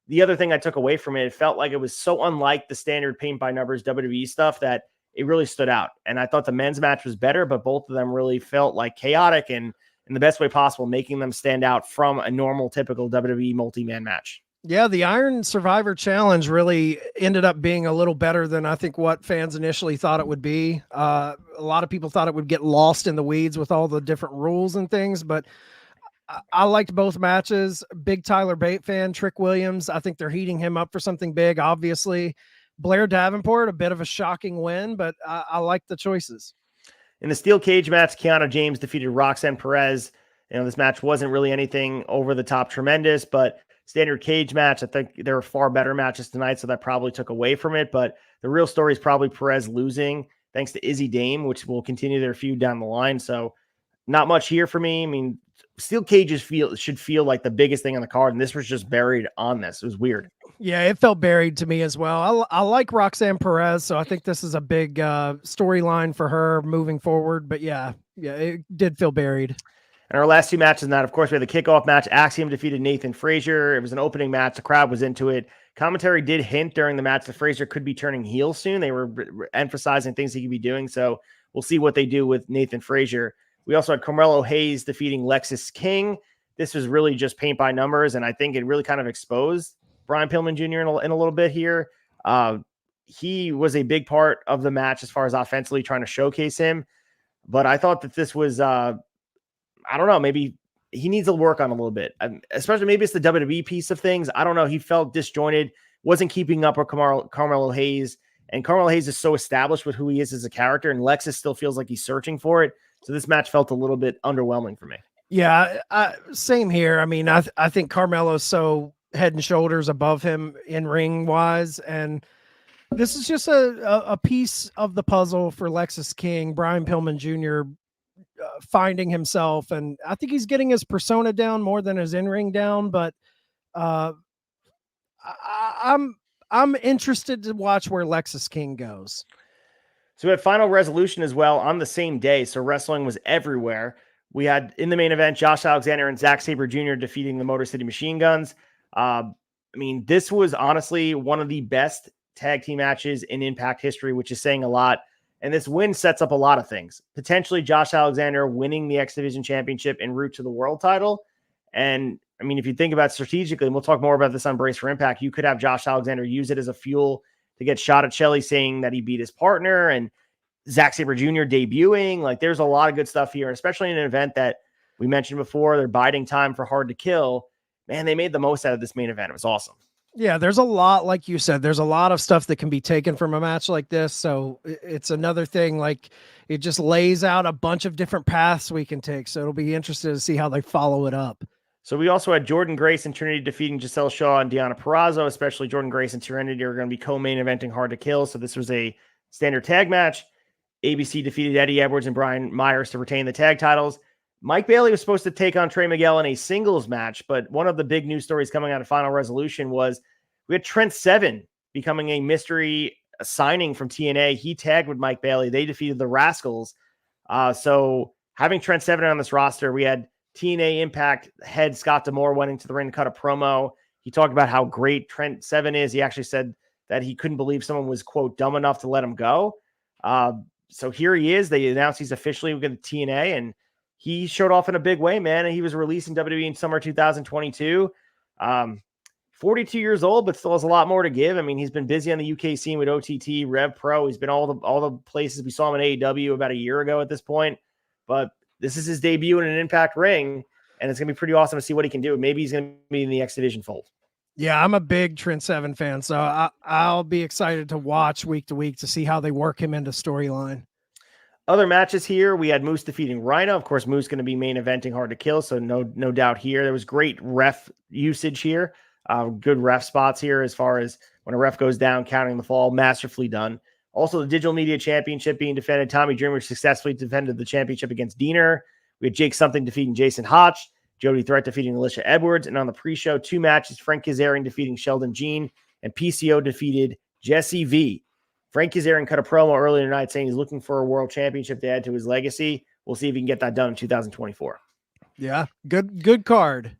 the other thing I took away from it felt like it was so unlike the standard paint by numbers WWE stuff that it really stood out. And I thought the men's match was better, but both of them really felt like chaotic and in the best way possible, making them stand out from a normal, typical WWE multi-man match. Yeah, the Iron Survivor Challenge really ended up being a little better than I think what fans initially thought it would be. A lot of people thought it would get lost in the weeds with all the different rules and things, but I liked both matches. Big Tyler Bate fan, Trick Williams. I think they're heating him up for something big, obviously. Blair Davenport, a bit of a shocking win, but I like the choices. In the steel cage match, Kiana James defeated Roxanne Perez. This match wasn't really anything over the top tremendous, but standard cage match, I think there were far better matches tonight, so that probably took away from it. But the real story is probably Perez losing thanks to Izzy Dame, which will continue their feud down the line. So not much here for me. I mean, steel cages should feel like the biggest thing on the card, and this was just buried on this. It was weird. Yeah, it felt buried to me as well. I like Roxanne Perez, so I think this is a big storyline for her moving forward. But yeah, it did feel buried. And our last two matches, and that, of course, we had the kickoff match. Axiom defeated Nathan Frazier. It was an opening match. The crowd was into it. Commentary did hint during the match that Frazier could be turning heel soon. They were emphasizing things he could be doing. So we'll see what they do with Nathan Frazier. We also had Carmelo Hayes defeating Lexis King. This was really just paint by numbers, and I think it really kind of exposed Brian Pillman Jr. in a little bit here. He was a big part of the match as far as offensively trying to showcase him. But I thought that this was, I don't know, maybe he needs to work on a little bit. Especially maybe it's the WWE piece of things. I don't know. He felt disjointed, wasn't keeping up with Carmelo Hayes. And Carmelo Hayes is so established with who he is as a character, and Lexis still feels like he's searching for it. So this match felt a little bit underwhelming for me. Yeah, same here. I mean, I think Carmelo's so head and shoulders above him in ring wise, and this is just a piece of the puzzle for Lexus King, Brian Pillman Jr. Finding himself, and I think he's getting his persona down more than his in ring down. But I'm interested to watch where Lexus King goes. So we had Final Resolution as well on the same day. So wrestling was everywhere. We had in the main event, Josh Alexander and Zack Sabre Jr. defeating the Motor City Machine Guns. I mean, this was honestly one of the best tag team matches in Impact history, which is saying a lot. And this win sets up a lot of things. Potentially Josh Alexander winning the X Division Championship en route to the world title. And I mean, if you think about it strategically, and we'll talk more about this on Brace for Impact, you could have Josh Alexander use it as a fuel to get shot at Shelley saying that he beat his partner, and Zack Sabre Jr. debuting. Like, there's a lot of good stuff here, especially in an event that we mentioned before. They're biding time for Hard to Kill. Man, they made the most out of this main event. It was awesome. Yeah, there's a lot, like you said, there's a lot of stuff that can be taken from a match like this. So it's another thing, like it just lays out a bunch of different paths we can take. So it'll be interesting to see how they follow it up. So we also had Jordan Grace and Trinity defeating Giselle Shaw and Deonna Purrazzo, especially Jordan Grace and Trinity are going to be co-main eventing Hard to Kill. So this was a standard tag match. ABC defeated Eddie Edwards and Brian Myers to retain the tag titles. Mike Bailey was supposed to take on Trey Miguel in a singles match, but one of the big news stories coming out of Final Resolution was we had Trent Seven becoming a mystery signing from TNA. He tagged with Mike Bailey. They defeated the Rascals. So having Trent Seven on this roster, we had TNA Impact head Scott D'Amore went into the ring to cut a promo. He talked about how great Trent Seven is. He actually said that he couldn't believe someone was, quote, dumb enough to let him go. So here he is. They announced he's officially with the TNA, and he showed off in a big way, man. And he was released in WWE in summer 2022. 42 years old, but still has a lot more to give. I mean, he's been busy on the UK scene with OTT, Rev Pro. He's been all the places. We saw him in AEW about a year ago at this point. But this is his debut in an Impact ring, and it's going to be pretty awesome to see what he can do. Maybe he's going to be in the X Division fold. Yeah, I'm a big Trent Seven fan, so I'll be excited to watch week to week to see how they work him into storyline. Other matches here, we had Moose defeating Rhino. Of course, Moose going to be main eventing Hard to Kill, so no doubt here. There was great ref usage here. Good ref spots here as far as when a ref goes down, counting the fall, masterfully done. Also, the Digital Media Championship being defended. Tommy Dreamer successfully defended the championship against Diener. We had Jake Something defeating Jason Hotch, Jody Threat defeating Alicia Edwards. And on the pre-show, two matches, Frank Kazarian defeating Sheldon Jean, and PCO defeated Jesse V. Frank Kazarian cut a promo earlier tonight saying he's looking for a world championship to add to his legacy. We'll see if he can get that done in 2024. Yeah, good card.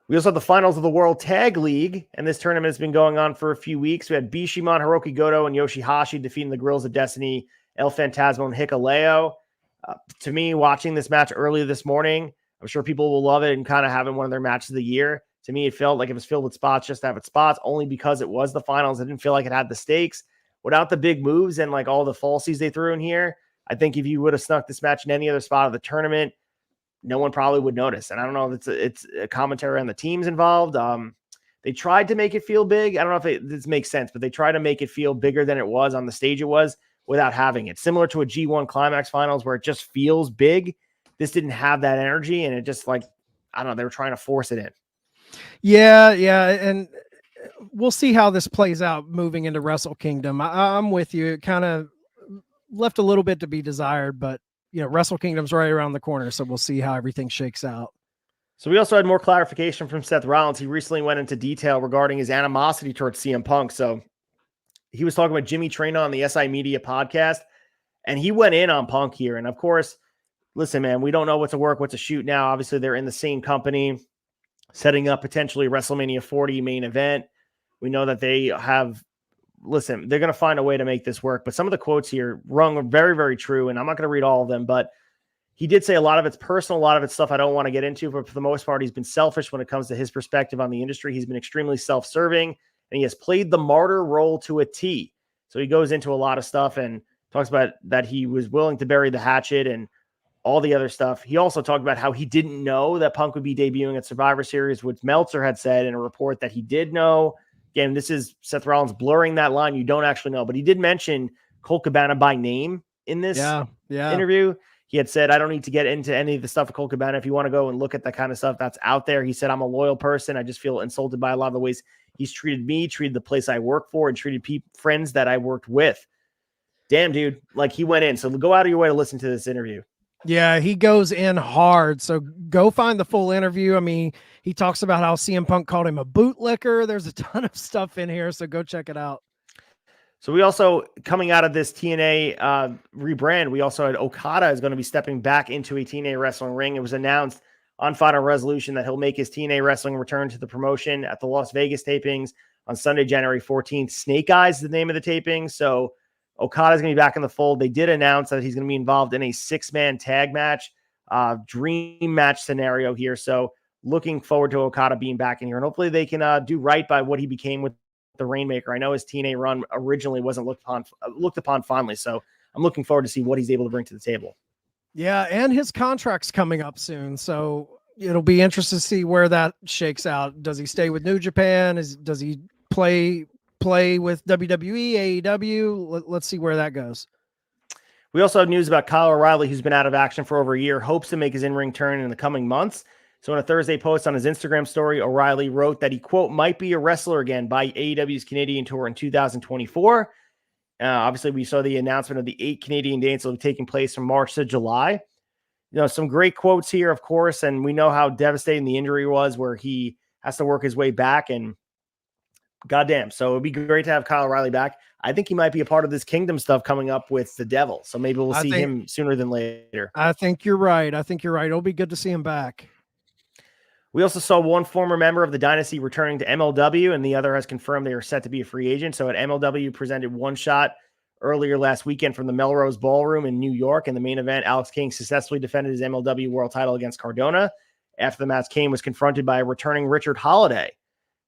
We also have the finals of the World Tag League, and this tournament has been going on for a few weeks. We had Bishamon, Hiroki Goto, and Yoshihashi defeating the Grills of Destiny, El Fantasma, and Hikuleo. To me, watching this match earlier this morning, I'm sure people will love it and kind of have it one of their matches of the year. To me, it felt like it was filled with spots just to have it spots, only because it was the finals. I didn't feel like it had the stakes. Without the big moves and like all the falsies they threw in here, I think if you would have snuck this match in any other spot of the tournament, no one probably would notice. And I don't know if it's a commentary on the teams involved. They tried to make it feel big. I don't know if this makes sense, but they tried to make it feel bigger than it was on the stage it was without having it. Similar to a G1 Climax Finals where it just feels big. This didn't have that energy, and it just like, I don't know, they were trying to force it in. Yeah. And we'll see how this plays out moving into Wrestle Kingdom. I'm with you. It kind of left a little bit to be desired, but you know, Wrestle Kingdom's right around the corner, so we'll see how everything shakes out. So we also had more clarification from Seth Rollins. He recently went into detail regarding his animosity towards CM Punk. So he was talking about Jimmy Traina on the SI Media podcast, and he went in on Punk here. And of course, listen, man, we don't know what's a work, what's a shoot now. Obviously, they're in the same company, setting up potentially WrestleMania 40 main event. We know that they have, listen, they're going to find a way to make this work. But some of the quotes here rung are very, very true. And I'm not going to read all of them, but he did say a lot of it's personal, a lot of it's stuff I don't want to get into. But for the most part, he's been selfish when it comes to his perspective on the industry. He's been extremely self-serving, and he has played the martyr role to a T. So he goes into a lot of stuff and talks about that he was willing to bury the hatchet and all the other stuff. He also talked about how he didn't know that Punk would be debuting at Survivor Series, which Meltzer had said in a report that he did know. Again, this is Seth Rollins blurring that line. You don't actually know, but he did mention Colt Cabana by name in this interview. He had said, I don't need to get into any of the stuff with Colt Cabana. If you want to go and look at that kind of stuff that's out there, he said, I'm a loyal person. I just feel insulted by a lot of the ways he's treated me, treated the place I work for, and treated friends that I worked with. Damn, dude. Like, he went in. So go out of your way to listen to this interview. Yeah, he goes in hard. So go find the full interview. I mean, he talks about how CM Punk called him a bootlicker. There's a ton of stuff in here. So go check it out. So we also, coming out of this TNA rebrand, we also had Okada is going to be stepping back into a TNA wrestling ring. It was announced on Final Resolution that he'll make his TNA wrestling return to the promotion at the Las Vegas tapings on Sunday, January 14th. Snake Eyes is the name of the taping. So Okada is going to be back in the fold. They did announce that he's going to be involved in a 6-man tag match, dream match scenario here. So looking forward to Okada being back in here, and hopefully they can do right by what he became with the Rainmaker. I know his TNA run originally wasn't looked upon fondly, so I'm looking forward to see what he's able to bring to the table. Yeah, and his contract's coming up soon, so it'll be interesting to see where that shakes out. Does he stay with New Japan? Does he play with WWE, AEW? Let's see where that goes. We also have news about Kyle O'Reilly, who's been out of action for over a year, hopes to make his in-ring turn in the coming months. So in a Thursday post on his Instagram story, O'Reilly wrote that he, quote, might be a wrestler again by AEW's Canadian tour in 2024. Obviously, we saw the announcement of the 8 Canadian dates that will be taking place from March to July. You know, some great quotes here, of course, and we know how devastating the injury was where he has to work his way back, and goddamn. So it'd be great to have Kyle O'Reilly back. I think he might be a part of this Kingdom stuff coming up with the Devil. So maybe we'll see him sooner than later. I think you're right. It'll be good to see him back. We also saw one former member of the Dynasty returning to MLW, and the other has confirmed they are set to be a free agent. So at MLW presented One Shot earlier last weekend from the Melrose Ballroom in New York. In the main event, Alex King successfully defended his MLW world title against Cardona. After the match, King was confronted by a returning Richard Holiday.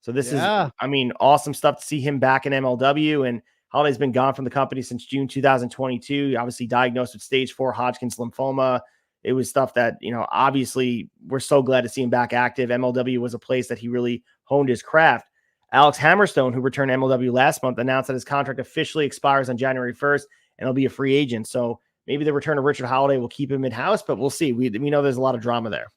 So this is, I mean, awesome stuff to see him back in MLW. And Holiday's been gone from the company since June 2022. Obviously diagnosed with stage 4 Hodgkin's lymphoma. It was stuff that, you know, obviously we're so glad to see him back active. MLW was a place that he really honed his craft. Alex Hammerstone, who returned to MLW last month, announced that his contract officially expires on January 1st and he'll be a free agent. So maybe the return of Richard Holiday will keep him in-house, but we'll see. We know there's a lot of drama there.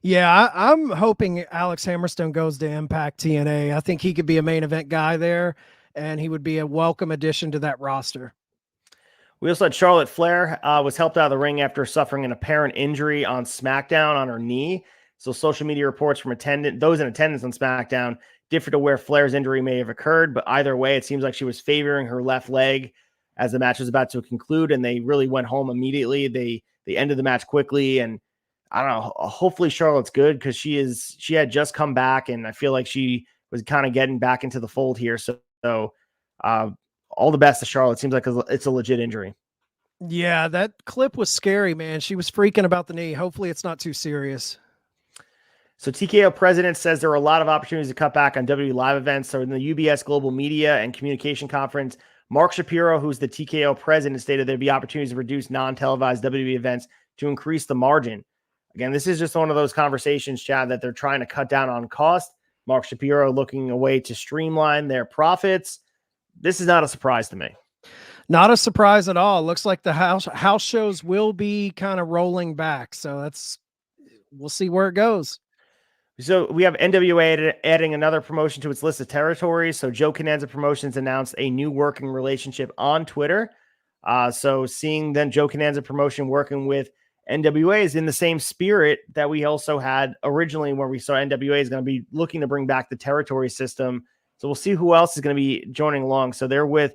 Yeah, I'm hoping Alex Hammerstone goes to Impact TNA. I think he could be a main event guy there, and he would be a welcome addition to that roster. We also had Charlotte Flair was helped out of the ring after suffering an apparent injury on SmackDown on her knee. So social media reports from those in attendance on SmackDown differ to where Flair's injury may have occurred, but either way, it seems like she was favoring her left leg as the match was about to conclude, and they really went home immediately. They ended the match quickly, and I don't know. Hopefully Charlotte's good because she had just come back, and I feel like she was kind of getting back into the fold here. So all the best to Charlotte. Seems like it's a legit injury. Yeah, that clip was scary, man. She was freaking about the knee. Hopefully it's not too serious. So TKO president says there are a lot of opportunities to cut back on WWE live events. So in the UBS Global Media and Communication Conference, Mark Shapiro, who's the TKO president, stated there'd be opportunities to reduce non-televised WWE events to increase the margin. Again, this is just one of those conversations, Chad, that they're trying to cut down on cost. Mark Shapiro looking a way to streamline their profits. This is not a surprise to me. Not a surprise at all. Looks like the house shows will be kind of rolling back. So we'll see where it goes. So we have NWA adding another promotion to its list of territories. So Joe Cananza Promotions announced a new working relationship on Twitter. So seeing then Joe Cananza Promotion working with NWA is in the same spirit that we also had originally when we saw NWA is going to be looking to bring back the territory system. So we'll see who else is going to be joining along. So they're with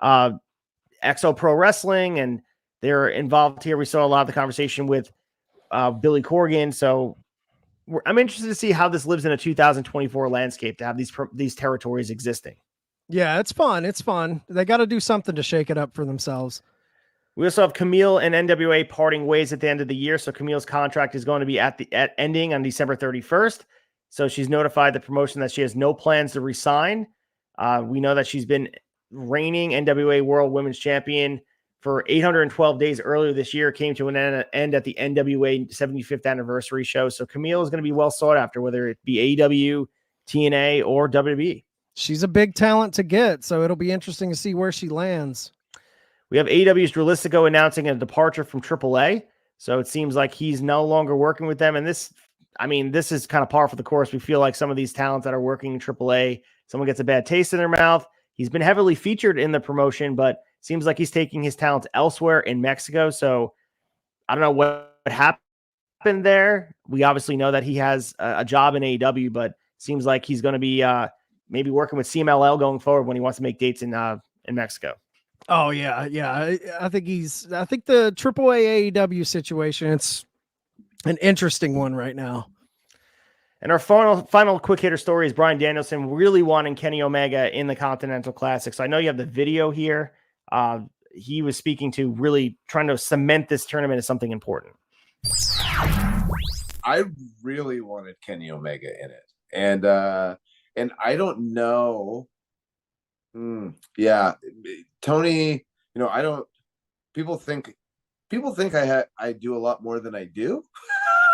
Exo Pro Wrestling, and they're involved here. We saw a lot of the conversation with Billy Corgan. So I'm interested to see how this lives in a 2024 landscape to have these territories existing. Yeah, it's fun. It's fun. They got to do something to shake it up for themselves. We also have Camille and NWA parting ways at the end of the year. So Camille's contract is going to be ending on December 31st. So she's notified the promotion that she has no plans to resign. We know that she's been reigning NWA World Women's Champion for 812 days earlier this year. Came to an end at the NWA 75th anniversary show. So Camille is going to be well sought after, whether it be AEW, TNA, or WWE. She's a big talent to get, so it'll be interesting to see where she lands. We have AEW's Dralistico announcing a departure from AAA. So it seems like he's no longer working with them. And this is kind of par for the course. We feel like some of these talents that are working in AAA, someone gets a bad taste in their mouth. He's been heavily featured in the promotion, but seems like he's taking his talents elsewhere in Mexico. So I don't know what happened there. We obviously know that he has a job in AEW, but seems like he's going to be maybe working with CMLL going forward when he wants to make dates in Mexico. Oh yeah. I think the AAA AEW situation, it's an interesting one right now. And our final quick hitter story is Bryan Danielson really wanting Kenny Omega in the Continental Classic. So I know you have the video here. He was speaking to really trying to cement this tournament as something important. I really wanted Kenny Omega in it. And I don't know. Yeah, Tony, people think I do a lot more than I do.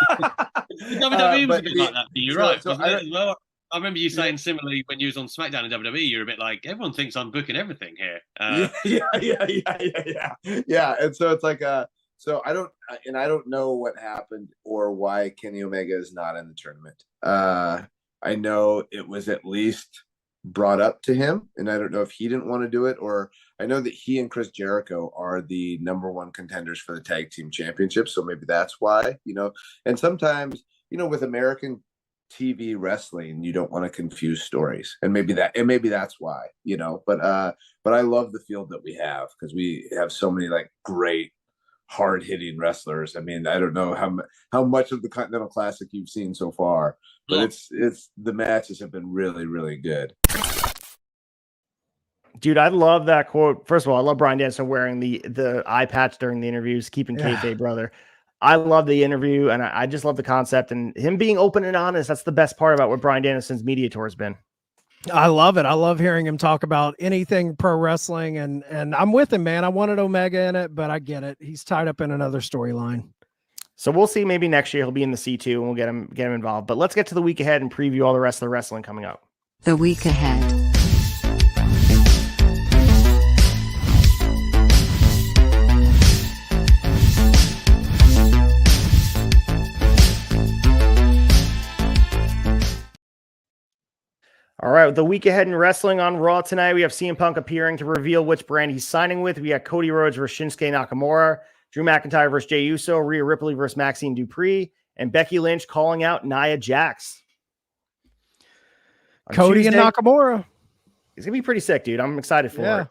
WWE was a bit like that for you, right? I remember you saying similarly when you was on SmackDown in WWE, you're a bit like, everyone thinks I'm booking everything here. Yeah. And so it's like, so I don't know what happened or why Kenny Omega is not in the tournament. I know it was at least brought up to him, and I don't know if he didn't want to do it, or I know that he and Chris Jericho are the #1 contenders for the tag team championship. So maybe that's why, and sometimes, with American TV wrestling, you don't want to confuse stories, and maybe that's why, but I love the field that we have, because we have so many like great hard-hitting wrestlers. I mean, I don't know how much of the Continental Classic you've seen so far, but it's the matches have been really, really good. Dude, I love that quote. First of all, I love Bryan Danielson wearing the eye patch during the interviews, keeping kayfabe, brother. I love the interview, and I just love the concept and him being open and honest. That's the best part about what Bryan Danielson's media tour has been. I love it. I love hearing him talk about anything pro wrestling, and I'm with him, man. I wanted Omega in it, but I get it. He's tied up in another storyline. So we'll see. Maybe next year he'll be in the C2 and we'll get him involved. But let's get to the week ahead and preview all the rest of the wrestling coming up. The week ahead. All right, the week ahead in wrestling on Raw tonight, we have CM Punk appearing to reveal which brand he's signing with. We got Cody Rhodes versus Shinsuke Nakamura, Drew McIntyre versus Jey Uso, Rhea Ripley versus Maxine Dupree, and Becky Lynch calling out Nia Jax. Cody Tuesday, and Nakamura. It's going to be pretty sick, dude. I'm excited for it.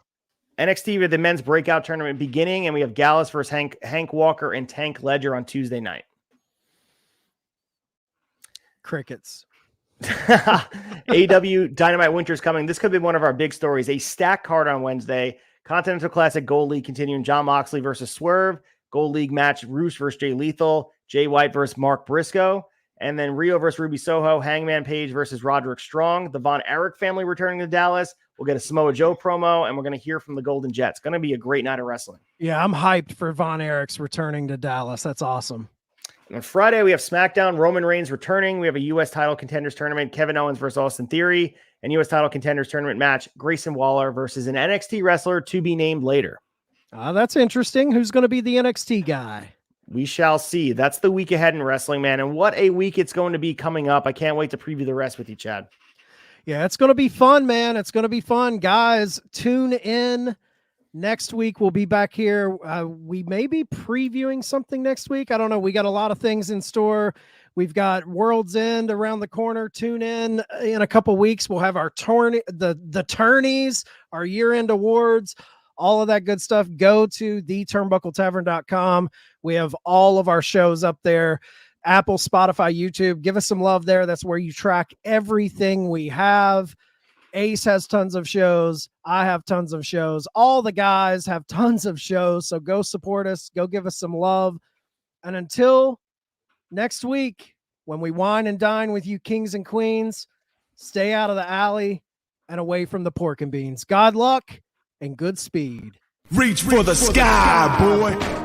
NXT with the men's breakout tournament beginning, and we have Gallus versus Hank Walker and Tank Ledger on Tuesday night. Crickets. AEW Dynamite Winter's coming. This could be one of our big stories. A stacked card on Wednesday. Continental Classic Gold League continuing. Jon Moxley versus Swerve. Gold League match Roos versus Jay Lethal. Jay White versus Mark Briscoe. And then Rio versus Ruby Soho. Hangman Page versus Roderick Strong. The Von Erich family returning to Dallas. We'll get a Samoa Joe promo, and we're going to hear from the Golden Jets. Going to be a great night of wrestling. Yeah, I'm hyped for Von Erich's returning to Dallas. That's awesome. And on Friday, we have SmackDown, Roman Reigns returning. We have a U.S. title contenders tournament, Kevin Owens versus Austin Theory, and U.S. title contenders tournament match, Grayson Waller versus an NXT wrestler to be named later. That's interesting. Who's going to be the NXT guy? We shall see. That's the week ahead in wrestling, man. And what a week it's going to be coming up. I can't wait to preview the rest with you, Chad. Yeah, it's going to be fun, man. It's going to be fun. Guys, tune in. Next week, we'll be back here. We may be previewing something next week. I don't know. We got a lot of things in store. We've got World's End around the corner. Tune in a couple weeks. We'll have our the tourneys, our year-end awards, all of that good stuff. Go to theturnbuckletavern.com. We have all of our shows up there. Apple, Spotify, YouTube. Give us some love there. That's where you track everything we have. Ace has tons of shows. I have tons of shows. All the guys have tons of shows. So go support us. Go give us some love. And until next week, when we wine and dine with you kings and queens, stay out of the alley and away from the pork and beans. God luck and good speed. Reach for the sky, boy.